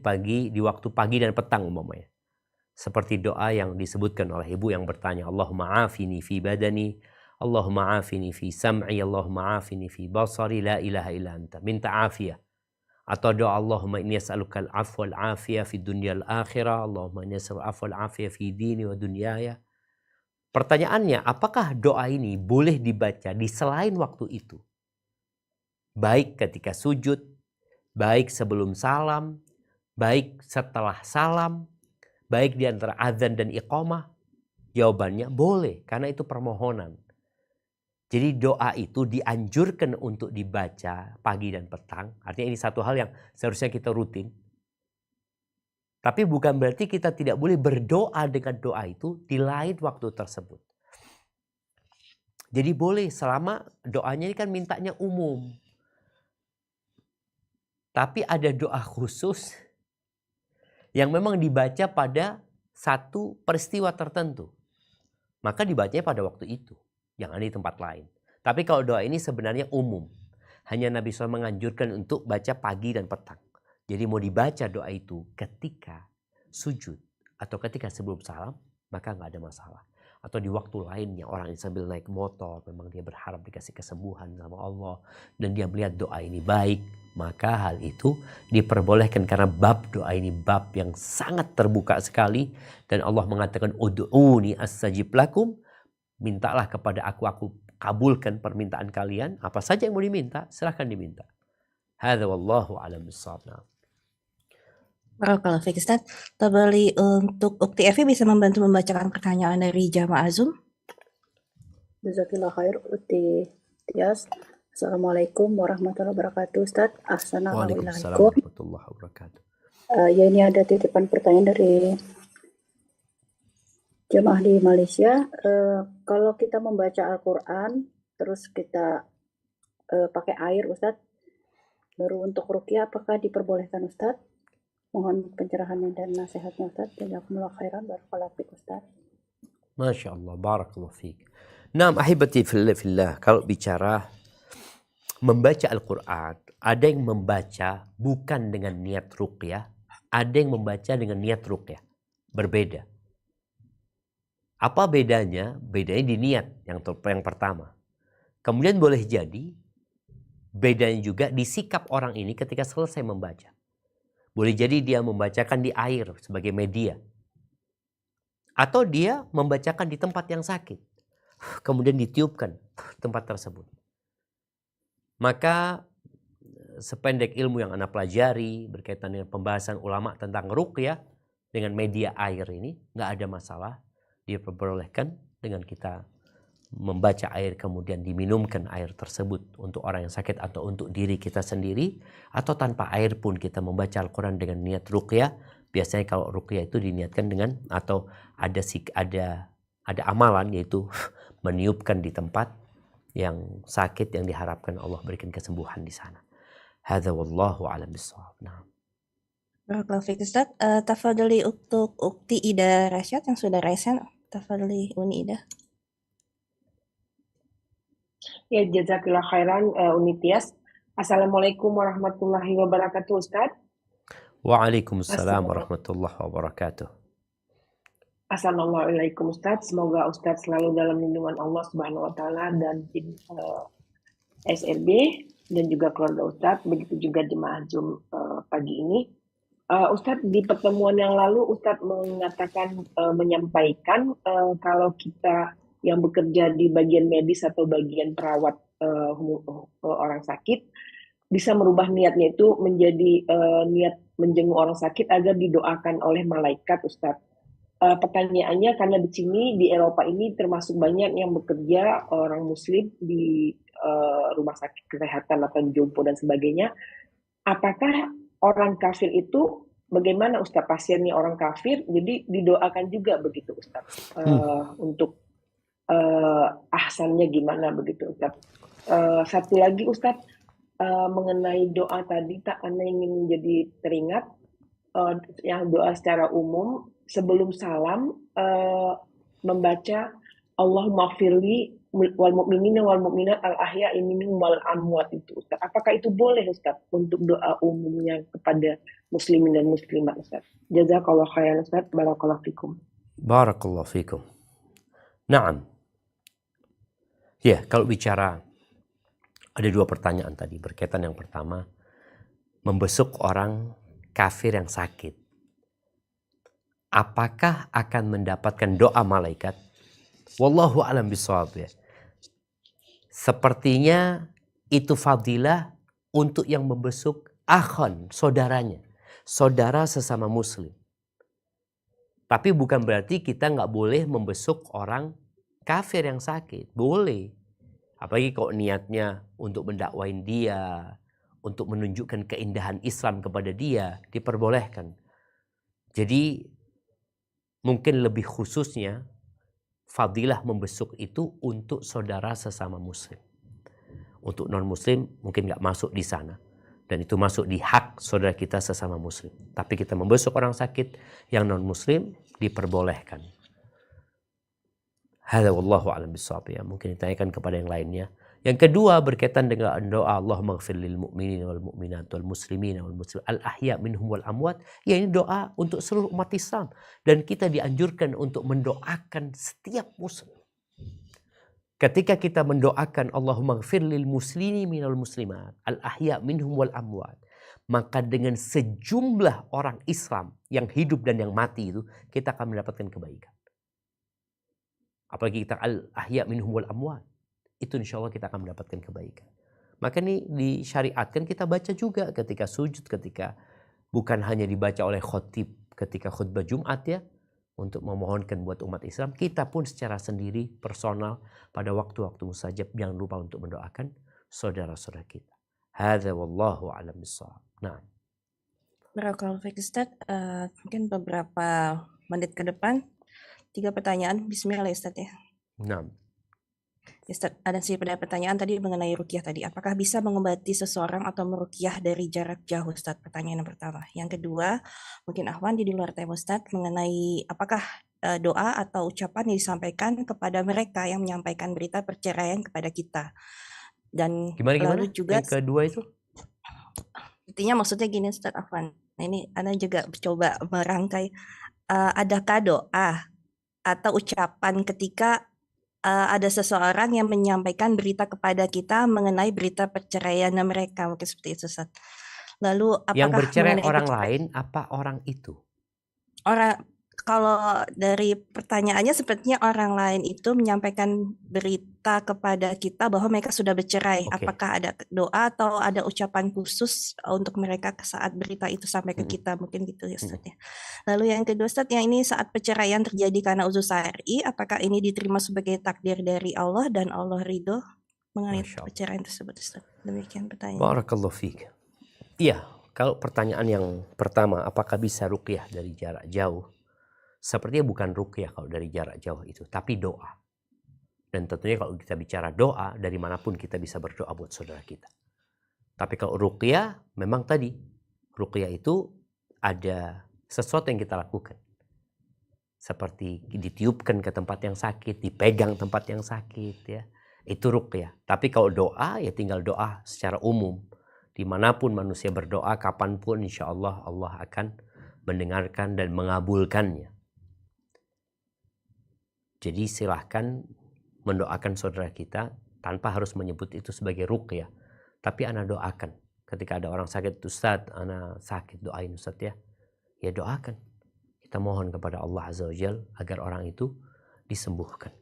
waktu pagi dan petang umpamanya. Seperti doa yang disebutkan oleh ibu yang bertanya, Allahumma afini fi badani, Allahumma afini fi sam'i, Allahumma afini fi basari, la ilaha illa anta. Minta afiyah. Atau doa Allahumma inni as'aluka al-afwa al-afiyah fi dunya al-akhirah, Allahumma inni as'aluka al-afwa al-afiyah fi dini wa dunyaya. Pertanyaannya, apakah doa ini boleh dibaca di selain waktu itu? Baik ketika sujud, baik sebelum salam, baik setelah salam, baik di antara azan dan iqamah? Jawabannya boleh, karena itu permohonan. Jadi doa itu dianjurkan untuk dibaca pagi dan petang. Artinya ini satu hal yang seharusnya kita rutin. Tapi bukan berarti kita tidak boleh berdoa dengan doa itu di lain waktu tersebut. Jadi boleh selama doanya ini kan mintanya umum. Tapi ada doa khusus yang memang dibaca pada satu peristiwa tertentu. Maka dibacanya pada waktu itu. Jangan di tempat lain. Tapi kalau doa ini sebenarnya umum. Hanya Nabi SAW menganjurkan untuk baca pagi dan petang. Jadi mau dibaca doa itu ketika sujud atau ketika sebelum salam, maka nggak ada masalah. Atau di waktu lainnya, orang yang sambil naik motor, memang dia berharap dikasih kesembuhan sama Allah, dan dia melihat doa ini baik, maka hal itu diperbolehkan karena bab doa ini bab yang sangat terbuka sekali. Dan Allah mengatakan, ud'uni astajib lakum, mintalah kepada aku kabulkan permintaan kalian. Apa saja yang mau diminta, silahkan diminta. Hadza wallahu a'lam bissawab. Barakallahu fiik Ustaz. Tabali untuk Ukti Evi bisa membantu membacakan pertanyaan dari jamaah Zoom. Jazakillah khair Ukti Tias. Assalamualaikum warahmatullahi wabarakatuh, Ustadz. Waalaikumsalam Assalamualaikum. warahmatullahi wabarakatuh. Ya, ini ada titipan pertanyaan dari jemaah di Malaysia. Kalau kita membaca Al-Quran, terus kita pakai air, Ustadz, baru untuk ruqyah, apakah diperbolehkan, Ustadz? Mohon pencerahannya dan nasihatnya, Ustadz. Jazakumullah khairan, barakallahu fiik, Ustadz. Masya Allah, barakallahu fiik. Naam, ahibati fillah, kalau bicara membaca Al-Quran, ada yang membaca bukan dengan niat ruqyah, ada yang membaca dengan niat ruqyah. Berbeda. Apa bedanya? Bedanya di niat yang pertama. Kemudian boleh jadi bedanya juga di sikap orang ini ketika selesai membaca. Boleh jadi dia membacakan di air sebagai media. Atau dia membacakan di tempat yang sakit. Kemudian ditiupkan tempat tersebut. Maka sependek ilmu yang Anda pelajari berkaitan dengan pembahasan ulama tentang ruqyah dengan media air ini, nggak ada masalah. Diperbolehkan dengan kita membaca air kemudian diminumkan air tersebut untuk orang yang sakit atau untuk diri kita sendiri, atau tanpa air pun kita membaca Al-Quran dengan niat ruqyah. Biasanya kalau ruqyah itu diniatkan dengan atau ada amalan, yaitu meniupkan di tempat yang sakit yang diharapkan Allah berikan kesembuhan di sana. Hadza wallahu a'lam bissawab. Nah. Barakallahu fiik, Ustaz. Tafadhali untuk Ukti Ida Rasyad yang sudah resen. Tafadhali Uni Ida. Ya, jazakillah khairan Uni Tias. Assalamualaikum warahmatullahi wabarakatuh, Ustaz. Waalaikumsalam warahmatullahi wabarakatuh. Assalamualaikum Ustaz. Semoga Ustaz selalu dalam lindungan Allah Subhanahu wa taala dan tim SRB dan juga keluarga Ustaz, begitu juga jemaah Zoom pagi ini. Ustaz, di pertemuan yang lalu Ustaz mengatakan menyampaikan kalau kita yang bekerja di bagian medis atau bagian perawat orang sakit bisa merubah niatnya itu menjadi niat menjenguk orang sakit agar didoakan oleh malaikat, Ustaz. Pertanyaannya, karena di sini di Eropa ini termasuk banyak yang bekerja orang Muslim di rumah sakit kesehatan atau jompo dan sebagainya. Apakah orang kafir itu bagaimana, Ustaz? Pasiennya orang kafir, jadi didoakan juga begitu, Ustaz? Untuk ahsannya gimana begitu, Ustaz? Satu lagi, Ustaz, mengenai doa tadi, Anda ingin jadi teringat yang doa secara umum sebelum salam membaca Allahumma firli wal mu'minina wal mu'minat al ahya'i minhum wal amwat itu, Ustaz. Apakah itu boleh, Ustaz, untuk doa umumnya kepada muslimin dan muslimat, Ustaz? Jazakallahu khairan, Ustaz. Barakallahu fikum. Barakallahu fikum. Naam. Ya, kalau bicara ada dua pertanyaan tadi berkaitan. Yang pertama, membesuk orang kafir yang sakit. Apakah akan mendapatkan doa malaikat? Wallahu a'lam bishawab ya. Sepertinya itu fadilah untuk yang membesuk akhon, saudaranya. Saudara sesama muslim. Tapi bukan berarti kita nggak boleh membesuk orang kafir yang sakit. Boleh. Apalagi kalau niatnya untuk mendakwain dia, untuk menunjukkan keindahan Islam kepada dia, diperbolehkan. Jadi mungkin lebih khususnya fadilah membesuk itu untuk saudara sesama muslim. Untuk non-muslim mungkin nggak masuk di sana. Dan itu masuk di hak saudara kita sesama muslim. Tapi kita membesuk orang sakit yang non-muslim diperbolehkan. Hadza wallahu a'lam bishawab ya. Mungkin ditanyakan kepada yang lainnya. Yang kedua berkaitan dengan doa Allahumma ighfir lil mu'minin wal mu'minat wal muslimin wal muslimat al ahya minhum wal amwat. Ya, ini doa untuk seluruh umat Islam dan kita dianjurkan untuk mendoakan setiap muslim. Ketika kita mendoakan Allahumma ighfir lil muslimin wal muslimat al ahya minhum wal amwat, maka dengan sejumlah orang Islam yang hidup dan yang mati itu kita akan mendapatkan kebaikan. Apalagi kita al ahya minhum wal amwat, itu insya Allah kita akan mendapatkan kebaikan. Maka ini disyariatkan kita baca juga ketika sujud, ketika bukan hanya dibaca oleh khotib ketika khutbah Jumat ya, untuk memohonkan buat umat Islam, kita pun secara sendiri personal pada waktu-waktu mustajab jangan lupa untuk mendoakan saudara-saudara kita. Hadza wallahu a'lam bissawab. Nah. Barakallahu fiik Ustaz. Mungkin beberapa menit ke depan 3 pertanyaan. Bismillah Ustaz ya. Nah. Ustaz, ada sih pada pertanyaan tadi mengenai ruqyah tadi. Apakah bisa mengobati seseorang atau meruqyah dari jarak jauh Ustaz? Pertanyaan yang pertama. Yang kedua, mungkin Ahwan di luar tema Ustaz mengenai apakah doa atau ucapan yang disampaikan kepada mereka yang menyampaikan berita perceraian kepada kita. Dan Gimana? lalu juga Yang kedua itu? intinya maksudnya gini Ustaz Ahwan. Nah, ini Ana juga coba merangkai adakah doa atau ucapan ketika ada seseorang yang menyampaikan berita kepada kita mengenai berita perceraian mereka, mungkin seperti itu Ustaz. Lalu apakah yang bercerai mengenai orang lain apa orang itu? Kalau dari pertanyaannya sepertinya orang lain itu menyampaikan berita kepada kita bahwa mereka sudah bercerai. Oke. Apakah ada doa atau ada ucapan khusus untuk mereka saat berita itu sampai ke kita? Mungkin gitu ya Ustaz ya. Lalu yang kedua Ustaz, yang ini saat perceraian terjadi karena uzur syar'i, apakah ini diterima sebagai takdir dari Allah dan Allah ridho mengenai perceraian tersebut Ustaz? Demikian pertanyaan. Barakallahu fiik. Iya, kalau pertanyaan yang pertama, apakah bisa ruqyah dari jarak jauh? Sepertinya bukan ruqyah kalau dari jarak jauh itu, tapi doa. Dan tentunya kalau kita bicara doa, dari manapun kita bisa berdoa buat saudara kita. Tapi kalau ruqyah, memang tadi, ruqyah itu ada sesuatu yang kita lakukan. Seperti ditiupkan ke tempat yang sakit, dipegang tempat yang sakit, ya. Itu ruqyah. Tapi kalau doa, ya tinggal doa secara umum. Dimanapun manusia berdoa, kapanpun insya Allah, Allah akan mendengarkan dan mengabulkannya. Jadi silahkan mendoakan saudara kita tanpa harus menyebut itu sebagai ruqyah. Tapi ana doakan. Ketika ada orang sakit, Ustaz, ana sakit, doain Ustaz ya. Ya doakan. Kita mohon kepada Allah Azza wa Jalla agar orang itu disembuhkan.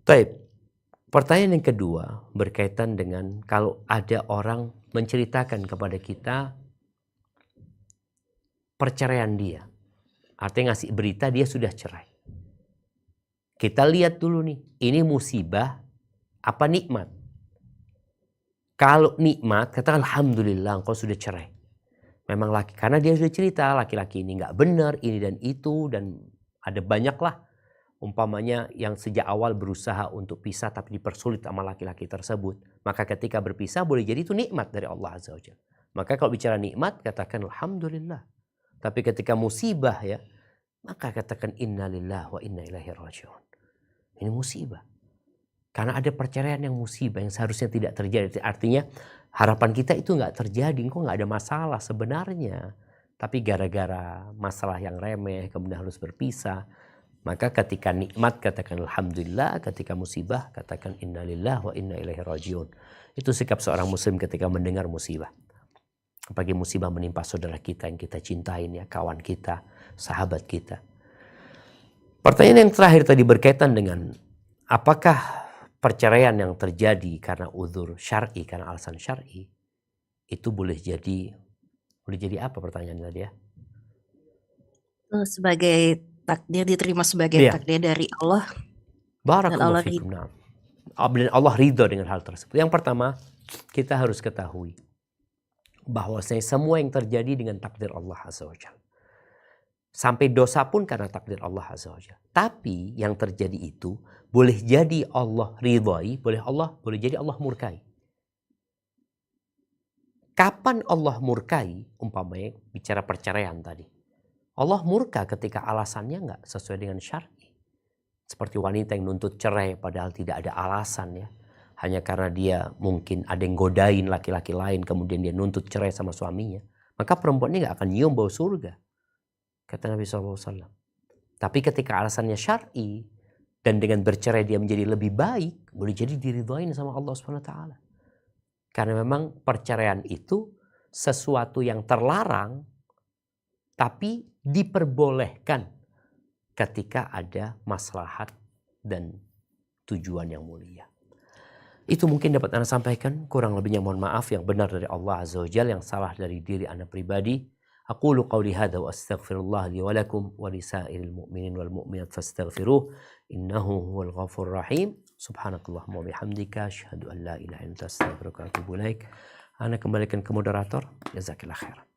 Baik. Pertanyaan yang kedua berkaitan dengan kalau ada orang menceritakan kepada kita perceraian dia. Artinya ngasih berita dia sudah cerai. Kita lihat dulu nih, ini musibah apa nikmat? Kalau nikmat, katakan alhamdulillah engkau sudah cerai. Memang laki, karena dia sudah cerita laki-laki ini nggak benar, ini dan itu, dan ada banyaklah umpamanya yang sejak awal berusaha untuk pisah tapi dipersulit sama laki-laki tersebut. Maka ketika berpisah boleh jadi itu nikmat dari Allah Azza wa Jalla. Maka kalau bicara nikmat, katakan alhamdulillah. Tapi ketika musibah ya, maka katakan innalillahi wa inna ilaihi raji'un. Ini musibah. Karena ada perceraian yang musibah yang seharusnya tidak terjadi. Artinya harapan kita itu nggak terjadi. Kok nggak ada masalah sebenarnya. Tapi gara-gara masalah yang remeh kemudian harus berpisah. Maka ketika nikmat katakan alhamdulillah. Ketika musibah katakan innalillahi wa inna ilaihi raji'un. Itu sikap seorang muslim ketika mendengar musibah. Apalagi musibah menimpa saudara kita yang kita cintain ya. Kawan kita, sahabat kita. Pertanyaan yang terakhir tadi berkaitan dengan apakah perceraian yang terjadi karena uzur syar'i, karena alasan syar'i, itu boleh jadi apa pertanyaan tadi ya? Sebagai takdir, diterima sebagai takdir dari Allah. Barakallahu fikum. Dan Allah ridho dengan hal tersebut. Yang pertama, kita harus ketahui bahwasanya semua yang terjadi dengan takdir Allah Azza wa Jalla. Sampai dosa pun karena takdir Allah Azza wa Jalla. Tapi yang terjadi itu boleh jadi Allah ridhai, boleh jadi Allah murkai. Kapan Allah murkai? Umpamanya bicara perceraian tadi. Allah murka ketika alasannya nggak sesuai dengan syar'i. Seperti wanita yang nuntut cerai padahal tidak ada alasan ya. Hanya karena dia mungkin ada yang godain laki-laki lain kemudian dia nuntut cerai sama suaminya. Maka perempuan ini nggak akan nyium bau surga. Kata Nabi SAW. Tapi ketika alasannya syar'i dan dengan bercerai dia menjadi lebih baik, boleh jadi diridhoin sama Allah SWT. Karena memang perceraian itu sesuatu yang terlarang, tapi diperbolehkan ketika ada maslahat dan tujuan yang mulia. Itu mungkin dapat Anda sampaikan. Kurang lebihnya mohon maaf, yang benar dari Allah Azza wa Jalla, yang salah dari diri Anda pribadi. Aqulu qawli hadha wa astaghfirullah li wa lakum wa li sa'iril mu'minin wal mu'minat fastaghfiruh innahu huwal ghafurur rahim. Subhanakallahumma wa bihamdika asyhadu an la ilaha illa anta astaghfiruka wa atubu ilaik. Ana kembalikan ke moderator. Jazakillah khair.